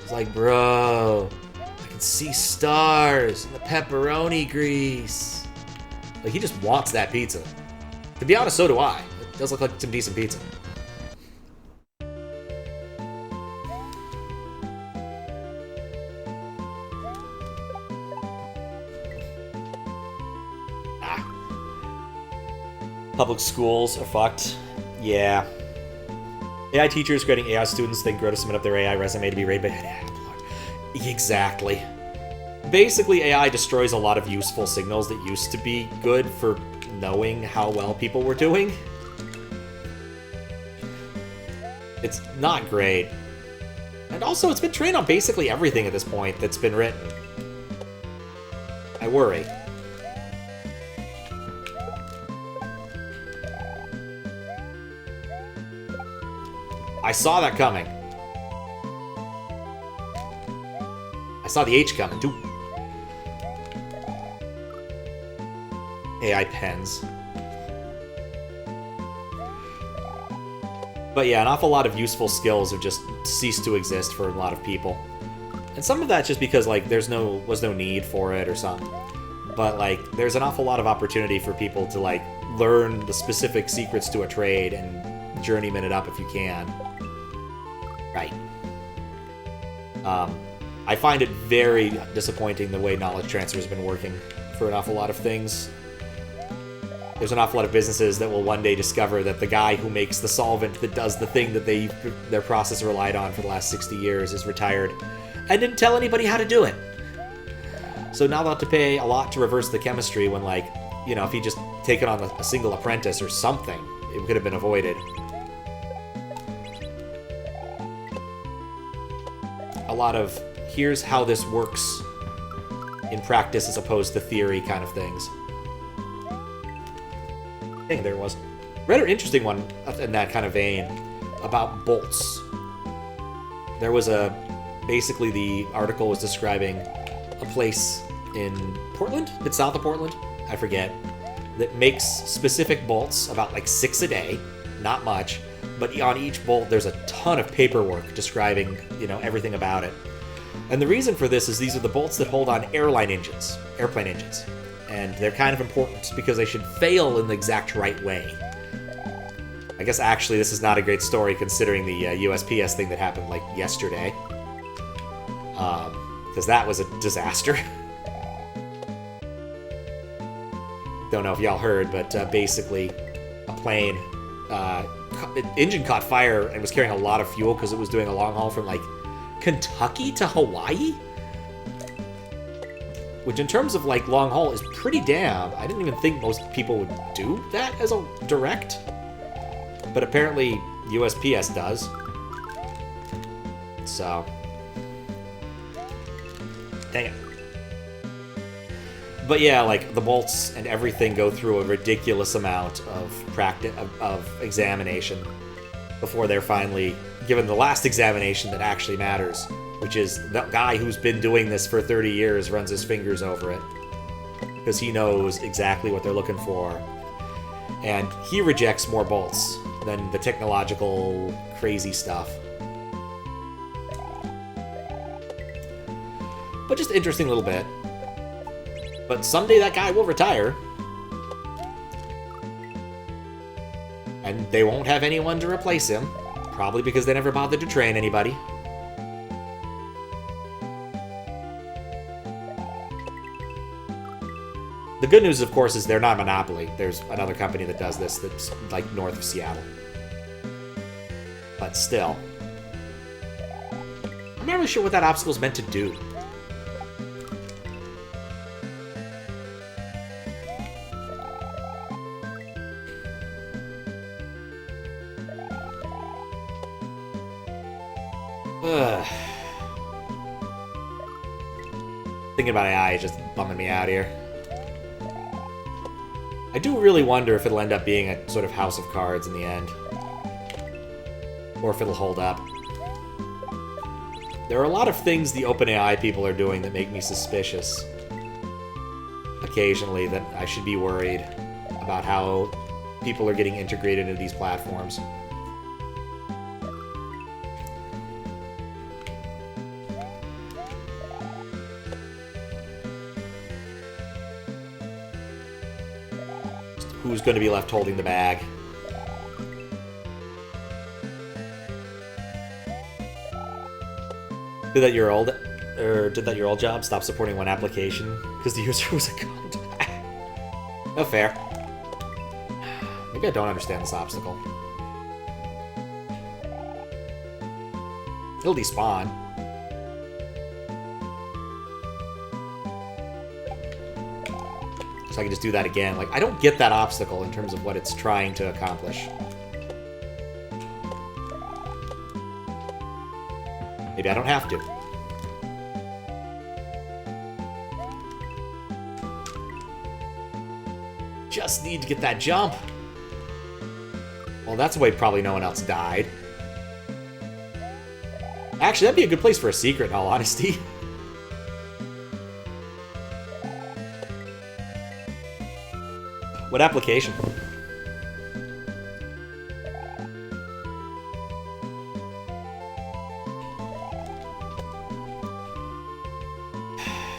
He's like, bro, I can see stars in the pepperoni grease. Like, he just wants that pizza. To be honest, so do I. It does look like some decent pizza. Public schools are fucked. Yeah. AI teachers grading AI students then grow to submit up their AI resume to be rated by... Exactly. Basically, AI destroys a lot of useful signals that used to be good for knowing how well people were doing. It's not great. And also, it's been trained on basically everything at this point that's been written. I worry. I saw that coming. I saw the H coming, too. AI pens. But yeah, an awful lot of useful skills have just ceased to exist for a lot of people. And some of that's just because, like, was no need for it or something. But, like, there's an awful lot of opportunity for people to, like, learn the specific secrets to a trade and journeyman it up if you can. Right. I find it very disappointing the way knowledge transfer has been working for an awful lot of things. There's an awful lot of businesses that will one day discover that the guy who makes the solvent that does the thing that their process relied on for the last 60 years is retired and didn't tell anybody how to do it. So now they'll have to pay a lot to reverse the chemistry when, like, you know, if he just taken on a single apprentice or something, it could have been avoided. A lot of, here's how this works in practice as opposed to theory kind of things. Dang, there it was. Read an interesting one in that kind of vein about bolts. There was basically the article was describing a place in Portland, a bit south of Portland, I forget, that makes specific bolts, about like 6 a day, not much, but on each bolt there's a ton of paperwork describing, you know, everything about it. And the reason for this is these are the bolts that hold on airplane engines. And they're kind of important because they should fail in the exact right way. I guess actually this is not a great story considering the USPS thing that happened like yesterday. Because that was a disaster. Don't know if y'all heard, but basically a plane, engine caught fire and was carrying a lot of fuel because it was doing a long haul from like Kentucky to Hawaii? Which in terms of like long haul is pretty damn. I didn't even think most people would do that as a direct. But apparently USPS does. So. Dang it. But yeah, like the bolts and everything go through a ridiculous amount of examination before they're finally given the last examination that actually matters, which is the guy who's been doing this for 30 years runs his fingers over it because he knows exactly what they're looking for, and he rejects more bolts than the technological crazy stuff. But just interesting little bit. But someday that guy will retire. And they won't have anyone to replace him. Probably because they never bothered to train anybody. The good news, of course, is they're not a monopoly. There's another company that does this that's like north of Seattle. But still. I'm not really sure what that obstacle is meant to do. Ugh. Thinking about AI is just bumming me out here. I do really wonder if it'll end up being a sort of House of Cards in the end. Or if it'll hold up. There are a lot of things the OpenAI people are doing that make me suspicious. Occasionally, that I should be worried about how people are getting integrated into these platforms. Who's going to be left holding the bag? Did that your old job stop supporting one application because the user was a cunt? No fair. Maybe I don't understand this obstacle. It'll despawn. So I can just do that again. Like, I don't get that obstacle in terms of what it's trying to accomplish. Maybe I don't have to. Just need to get that jump. Well, that's the way probably no one else died. Actually, that'd be a good place for a secret, in all honesty. What application?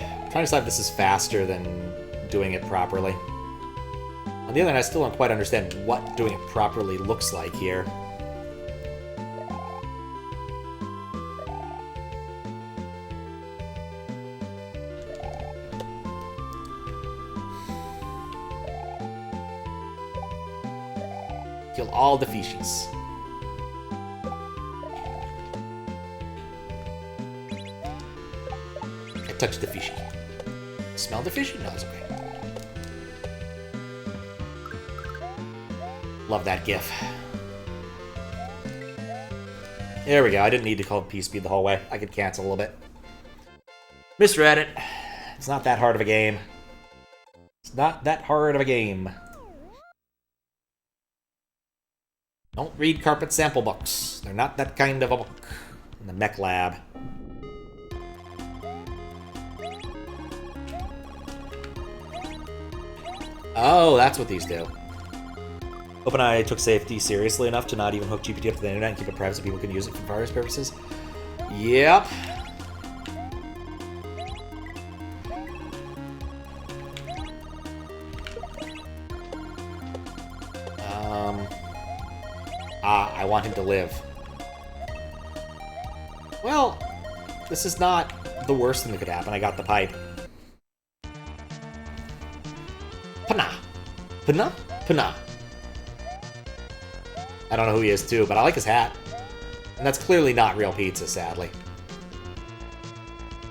I'm trying to decide if this is faster than doing it properly. On the other hand, I still don't quite understand what doing it properly looks like here. Kill all the fishes. I touched the fishy. Smell the fishy? No, it's okay. Love that gif. There we go. I didn't need to call it P-Speed the whole way. I could cancel a little bit. Misread it. It's not that hard of a game. It's not that hard of a game. Don't read carpet sample books. They're not that kind of a book. In the Mecha Lab. Oh, that's what these do. OpenAI took safety seriously enough to not even hook GPT up to the internet and keep it private so people can use it for various purposes. Yep. I want him to live. Well, this is not the worst thing that could happen. I got the pipe. Pana! Pana? Pana. I don't know who he is, too, but I like his hat. And that's clearly not real pizza, sadly.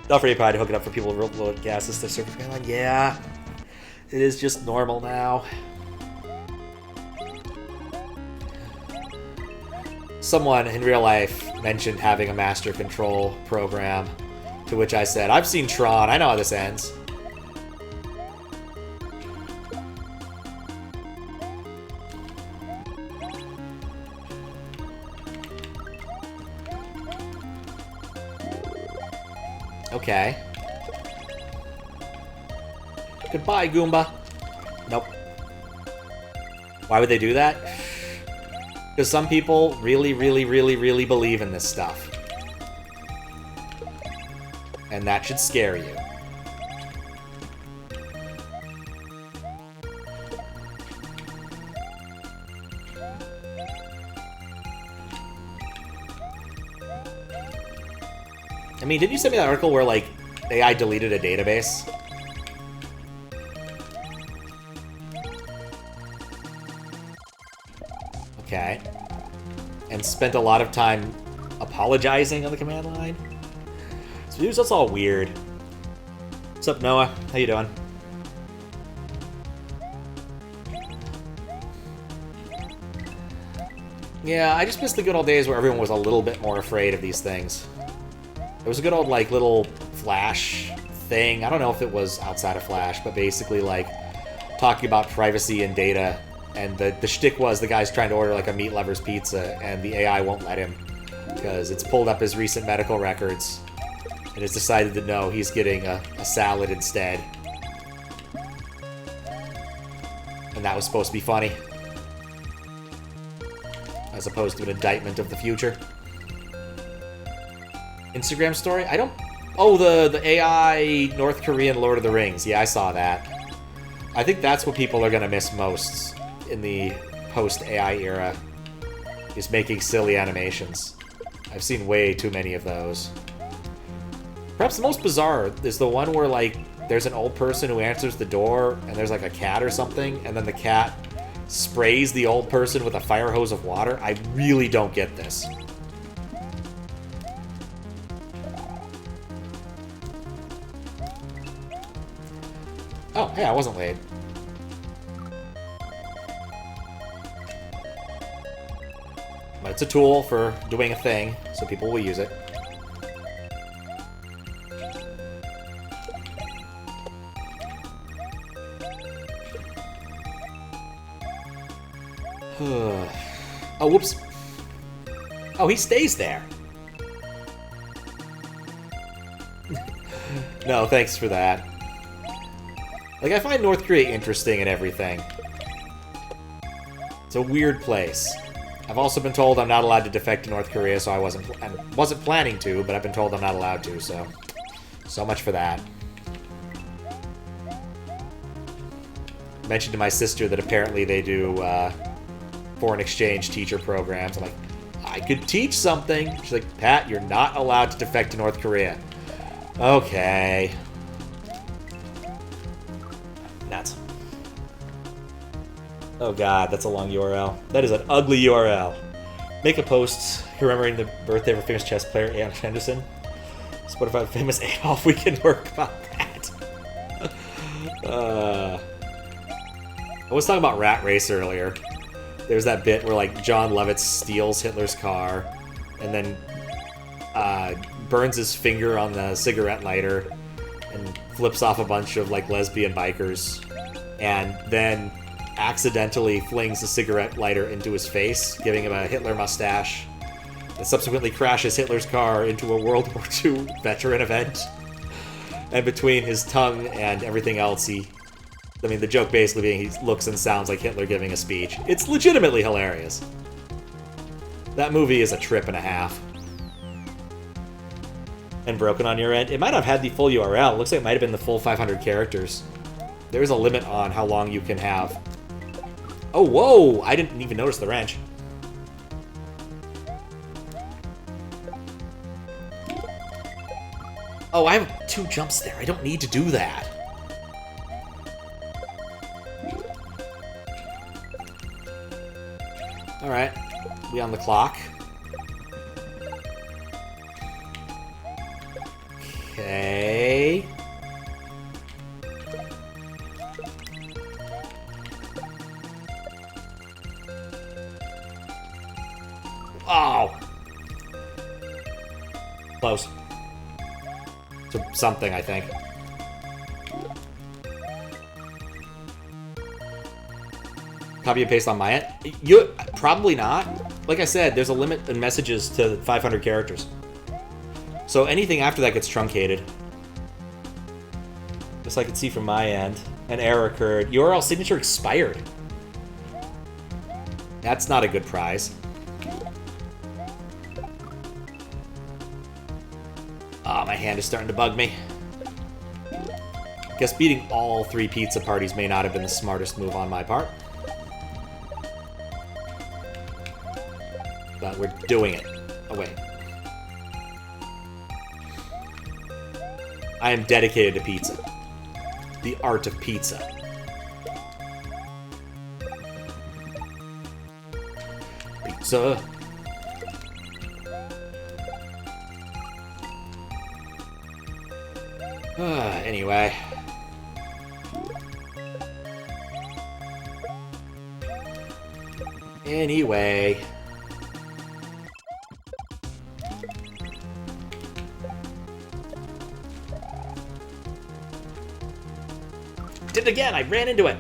Don't forget to hook it up for people with low gases to surface mainline. Yeah, it is just normal now. Someone in real life mentioned having a master control program, to which I said, I've seen Tron, I know how this ends. Okay. Goodbye, Goomba. Nope. Why would they do that? Because some people really, really, really, really believe in this stuff. And that should scare you. I mean, didn't you send me that article where, like, AI deleted a database? Okay. And spent a lot of time apologizing on the command line? So that's all weird. What's up, Noah? How you doing? Yeah, I just miss the good old days where everyone was a little bit more afraid of these things. It was a good old, like, little Flash thing. I don't know if it was outside of Flash, but basically, like, talking about privacy and data. And the shtick was the guy's trying to order, like, a meat lover's pizza, and the AI won't let him because it's pulled up his recent medical records and has decided that no, he's getting a salad instead. And that was supposed to be funny, as opposed to an indictment of the future. Instagram story? I don't... Oh, the AI North Korean Lord of the Rings. Yeah, I saw that. I think that's what people are going to miss most in the post-AI era, is making silly animations. I've seen way too many of those. Perhaps the most bizarre is the one where, like, there's an old person who answers the door, and there's, like, a cat or something, and then the cat sprays the old person with a fire hose of water. I really don't get this. Oh, hey, I wasn't late. But it's a tool for doing a thing, so people will use it. Oh, whoops. Oh, he stays there. No, thanks for that. Like, I find North Korea interesting and everything. It's a weird place. I've also been told I'm not allowed to defect to North Korea, so I wasn't planning to, but I've been told I'm not allowed to, so much for that. Mentioned to my sister that apparently they do foreign exchange teacher programs. I'm like, I could teach something. She's like, Pat, you're not allowed to defect to North Korea. Okay. Nuts. Oh god, that's a long URL. That is an ugly URL. Make a post remembering the birthday of a famous chess player, Anne Henderson. Spotify famous Adolf. We can work about that. I was talking about Rat Race earlier. There's that bit where, like, John Lovitz steals Hitler's car and then burns his finger on the cigarette lighter and flips off a bunch of, like, lesbian bikers, and then accidentally flings the cigarette lighter into his face, giving him a Hitler mustache, and subsequently crashes Hitler's car into a World War II veteran event. And between his tongue and everything else, I mean, the joke basically being he looks and sounds like Hitler giving a speech. It's legitimately hilarious. That movie is a trip and a half. And broken on your end? It might not have had the full URL. It looks like it might have been the full 500 characters. There's a limit on how long you can have. Oh, whoa! I didn't even notice the wrench. Oh, I have 2 jumps there. I don't need to do that. Alright. We on the clock. Okay. Oh! Close. To something, I think. Copy and paste on my end? You probably not. Like I said, there's a limit in messages to 500 characters. So anything after that gets truncated. Just I can see from my end. An error occurred. URL signature expired. That's not a good prize. Ah, my hand is starting to bug me. Guess beating all 3 pizza parties may not have been the smartest move on my part. But we're doing it. Oh, wait. I am dedicated to pizza. The art of pizza. Pizza. Anyway. did it again! I ran into it!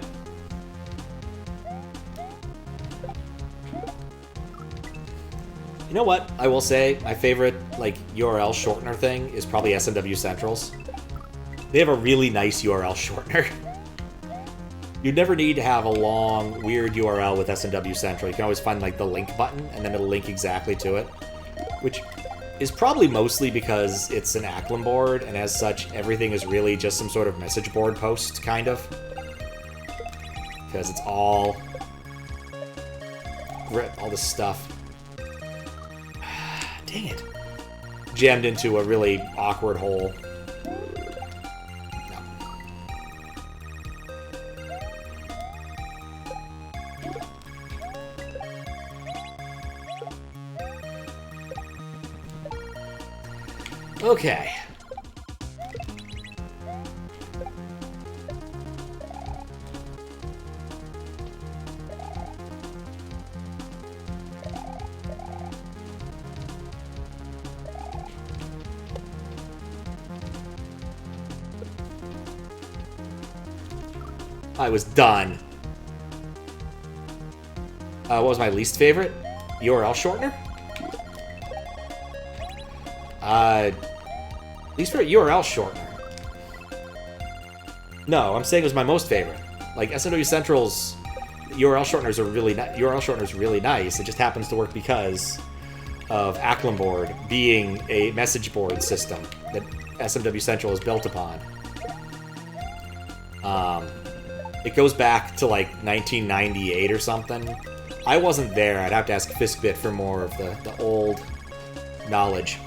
You know what? I will say, my favorite, like, URL shortener thing is probably SMW Central's. They have a really nice URL shortener. You never need to have a long, weird URL with SMW Central. You can always find, like, the link button, and then it'll link exactly to it. Which is probably mostly because it's an Acklam board, and as such, everything is really just some sort of message board post, kind of. Because it's all this stuff. Dang it. Jammed into a really awkward hole. Okay. I was done. What was my least favorite? URL shortener? Least favorite URL shortener. No, I'm saying it was my most favorite. Like, SMW Central's URL shorteners are really nice. It just happens to work because of Acklam board being a message board system that SMW Central is built upon. It goes back to, like, 1998 or something. I wasn't there. I'd have to ask Fiskbit for more of the old knowledge.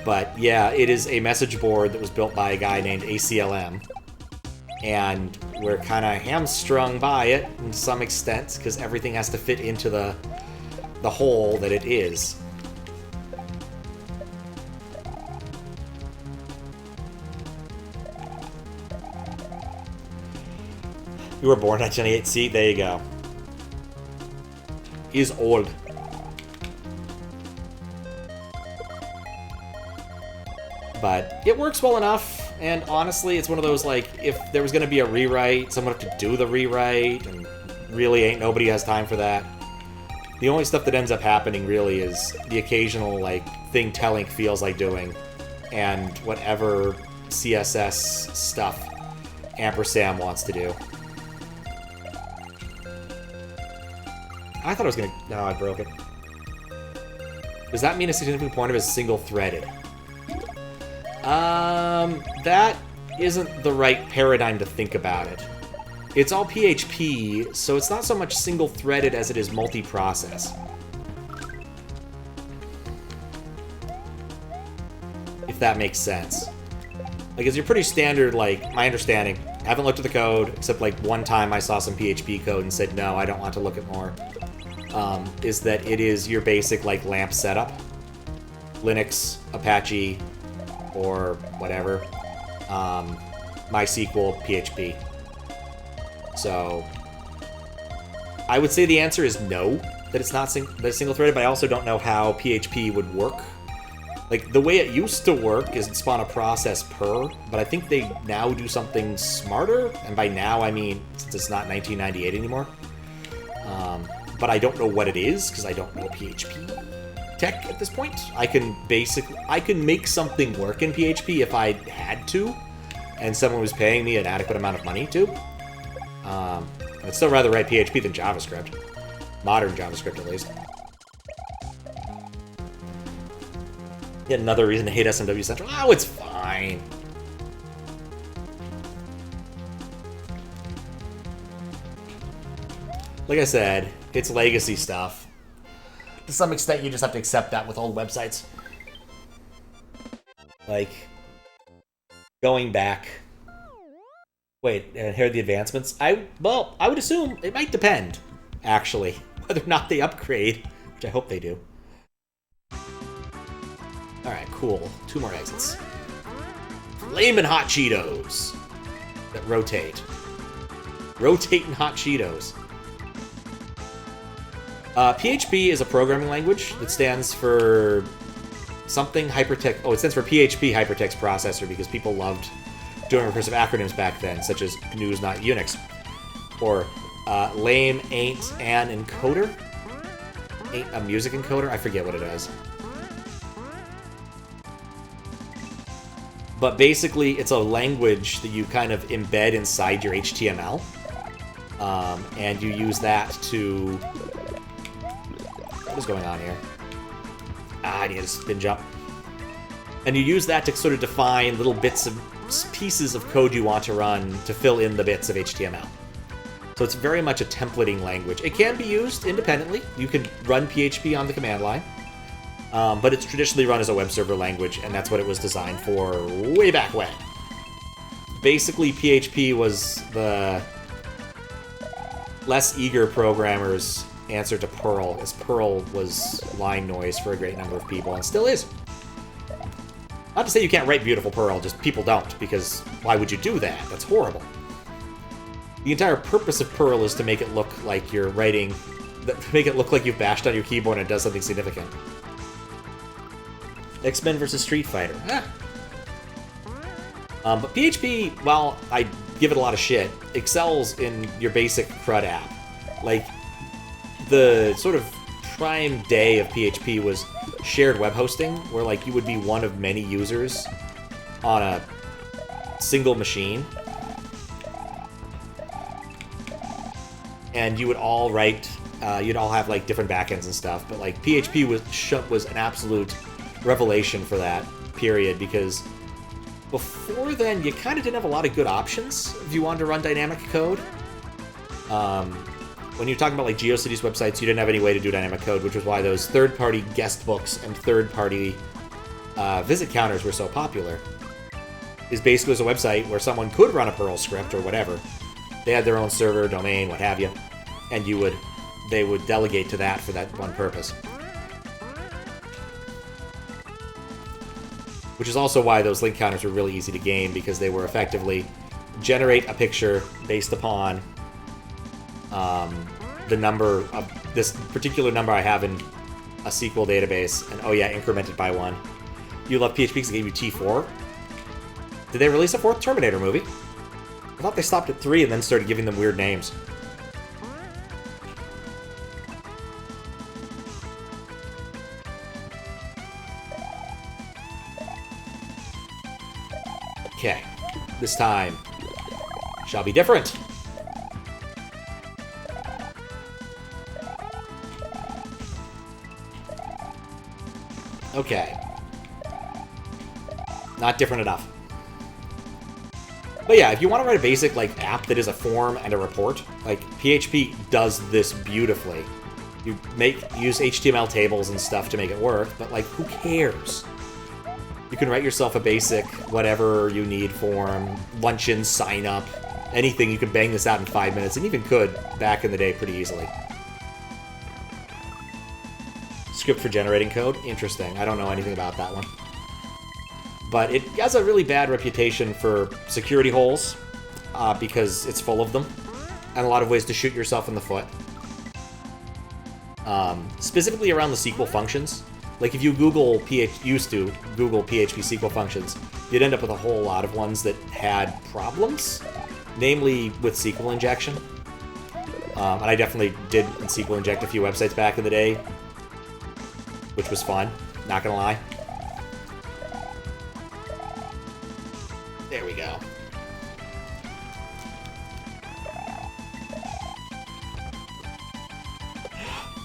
But, yeah, it is a message board that was built by a guy named ACLM. And we're kind of hamstrung by it, to some extent, because everything has to fit into the hole that it is. You were born in 1998. See, there you go. He's old. But it works well enough, and honestly, it's one of those, like, if there was going to be a rewrite, someone would have to do the rewrite, and really ain't nobody has time for that. The only stuff that ends up happening, really, is the occasional, like, thing Telink feels like doing, and whatever CSS stuff Ampersand wants to do. I thought I was gonna... No, I broke it. Does that mean a significant point of it is single-threaded? That isn't the right paradigm to think about it. It's all PHP, so it's not so much single-threaded as it is multi-process. If that makes sense. Like, it's your pretty standard, like, my understanding. I haven't looked at the code, except, like, one time I saw some PHP code and said, no, I don't want to look at more. Is that it is your basic, like, LAMP setup. Linux, Apache, or whatever. MySQL, PHP. So, I would say the answer is no, that it's not single-threaded, but I also don't know how PHP would work. Like, the way it used to work is it spawn a process per, but I think they now do something smarter, and by now I mean, since it's not 1998 anymore. But I don't know what it is, because I don't know PHP tech at this point. I can make something work in PHP if I had to, and someone was paying me an adequate amount of money to. I'd still rather write PHP than JavaScript. Modern JavaScript, at least. Yet another reason to hate SMW Central. Oh, it's fine. Like I said, it's legacy stuff. To some extent, you just have to accept that with old websites. Like, going back. Wait, and here are the advancements? Well, I would assume it might depend, actually, whether or not they upgrade, which I hope they do. Alright, cool. 2 more exits. Flamin' Hot Cheetos that rotate. Rotating Hot Cheetos. PHP is a programming language that stands for something hypertext. Oh, it stands for PHP Hypertext Processor because people loved doing recursive acronyms back then, such as GNU's not Unix, or lame, ain't, an encoder? Ain't a music encoder? I forget what it is. But basically, it's a language that you kind of embed inside your HTML. And you use that to... What is going on here? I need a spin jump. And you use that to sort of define little bits of pieces of code you want to run to fill in the bits of HTML. So it's very much a templating language. It can be used independently. You can run PHP on the command line. But it's traditionally run as a web server language, and that's what it was designed for way back when. Basically, PHP was the less eager programmers' answer to Perl, as Perl was line noise for a great number of people, and still is. Not to say you can't write beautiful Perl, just people don't, because why would you do that? That's horrible. The entire purpose of Perl is to make it look like you're writing... make it look like you've bashed on your keyboard and it does something significant. X-Men vs. Street Fighter. But PHP, while I give it a lot of shit, excels in your basic CRUD app. Like, the sort of prime day of PHP was shared web hosting, where, like, you would be one of many users on a single machine. And you would all write, you'd all have, like, different backends and stuff, but, like, PHP was an absolute revelation for that period, because before then you kind of didn't have a lot of good options if you wanted to run dynamic code. When you're talking about like GeoCities websites, you didn't have any way to do dynamic code, which was why those third-party guest books and third-party visit counters were so popular. Is basically was a website where someone could run a Perl script or whatever. They had their own server, domain, what have you, and they would delegate to that for that one purpose. Which is also why those link counters were really easy to game, because they were effectively generate a picture based upon the number of this particular number I have in a SQL database, and oh yeah, incremented by 1. You love PHP because it gave you T4? Did they release a 4th Terminator movie? I thought they stopped at 3 and then started giving them weird names. Okay, this time shall be different. Okay. Not different enough. But yeah, if you want to write a basic like app that is a form and a report, like PHP does this beautifully. You use HTML tables and stuff to make it work, but like who cares? You can write yourself a basic whatever you need form, luncheon, sign up, anything. You can bang this out in 5 minutes, and even could back in the day pretty easily. Script for generating code? Interesting. I don't know anything about that one. But it has a really bad reputation for security holes, because it's full of them, and a lot of ways to shoot yourself in the foot. Specifically around the SQL functions. Like, if you used to Google PHP SQL functions, you'd end up with a whole lot of ones that had problems, namely with SQL injection. And I definitely did SQL inject a few websites back in the day, which was fun, not gonna lie. There we go.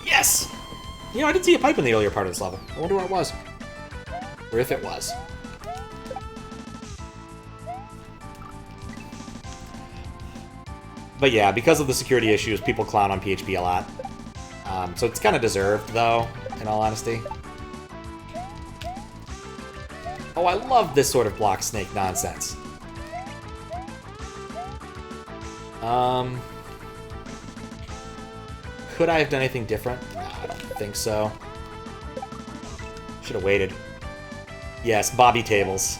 Yes! You know, I did see a pipe in the earlier part of this level. I wonder where it was. Or if it was. But yeah, because of the security issues, people clown on PHP a lot. So it's kind of deserved, though, in all honesty. Oh, I love this sort of block snake nonsense. Could I have done anything different? No, I don't think so. Should have waited. Yes, Bobby tables.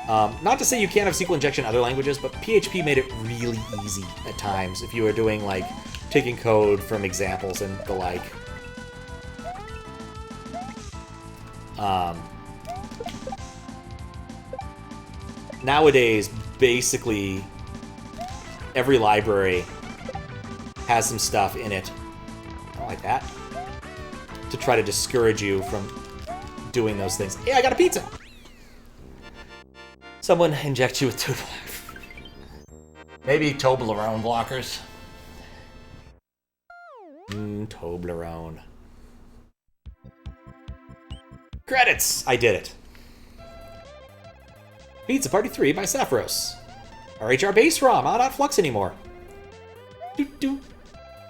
Not to say you can't have SQL injection in other languages, but PHP made it really easy at times if you were doing, like, taking code from examples and the like. Nowadays, basically every library has some stuff in it. I don't like that. To try to discourage you from doing those things. Yeah, I got a pizza! Someone inject you with Toblerone. Maybe Toblerone blockers. Toblerone. Credits! I did it. Pizza Party 3 by Saphros. RHR base ROM, not Flux anymore.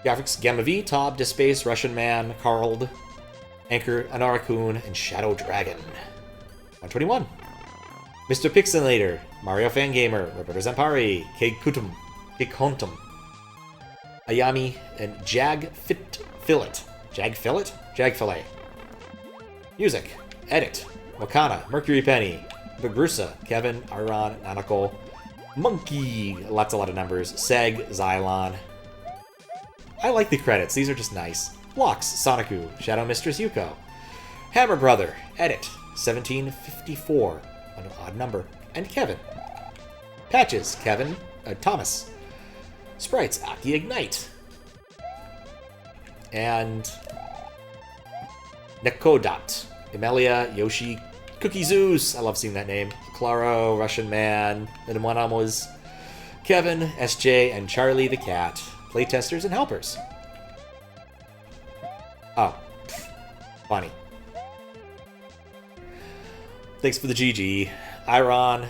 Graphics Gamma V, Tob, Dispace, Russian Man, Karld, Anchor, Anarakun, and Shadow Dragon. 121. Mr. Pixelator, Mario Fangamer, Roberto Zampari, Keg Kontum, Ayami, and Jag Fillet. Music, Edit, Wakana, Mercury Penny, Bagrusa, Kevin, Iron, Nanako, Monkey, a lot of numbers, Seg, Xylon. I like the credits, these are just nice. Lux, Soniku, Shadow Mistress Yuko, Hammer Brother, Edit, 1754, an odd number, and Kevin. Patches, Kevin, Thomas. Sprites, Aki Ignite. And Nekodot, Emelia, Yoshi, Cookie Zeus, I love seeing that name, Claro, Russian Man, and one of them was Kevin, SJ, and Charlie the Cat, playtesters and helpers. Oh, funny. Thanks for the GG. Iron,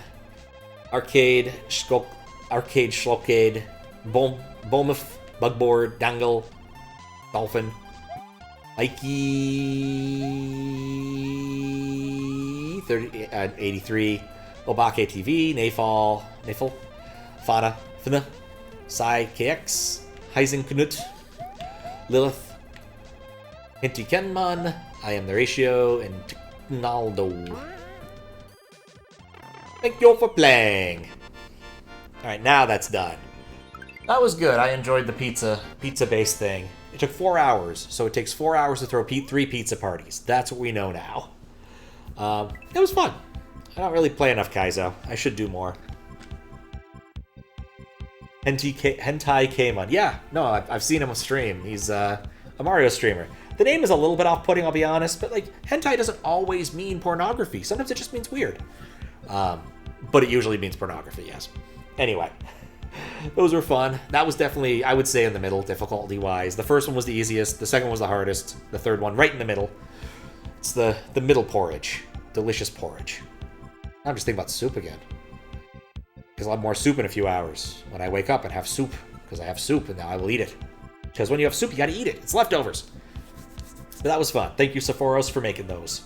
Arcade, Schlocade, Bomuf, Bugboard, Dangle, Dolphin, Mikey 83, Obake TV, Nafal, Fana, Fina, Sai KX, Heisenknut, Lilith, Hinty Kenman, I Am the Ratio, and Naldo. Thank you all for playing. Alright, now that's done. That was good. I enjoyed the pizza-based thing. It took 4 hours, so it takes 4 hours to throw 3 pizza parties. That's what we know now. It was fun. I don't really play enough Kaizo. I should do more. Hentai Kmon. Yeah, no, I've seen him on stream. He's a Mario streamer. The name is a little bit off-putting, I'll be honest, but like hentai doesn't always mean pornography. Sometimes it just means weird. But it usually means pornography, yes. Anyway, those were fun. That was definitely, I would say, in the middle, difficulty-wise. The first one was the easiest. The second was the hardest. The third one, right in the middle. It's the middle porridge. Delicious porridge. I'm just thinking about soup again. Because I'll have more soup in a few hours when I wake up and have soup. Because I have soup, and now I will eat it. Because when you have soup, you gotta eat it. It's leftovers. But that was fun. Thank you, Saphros, for making those.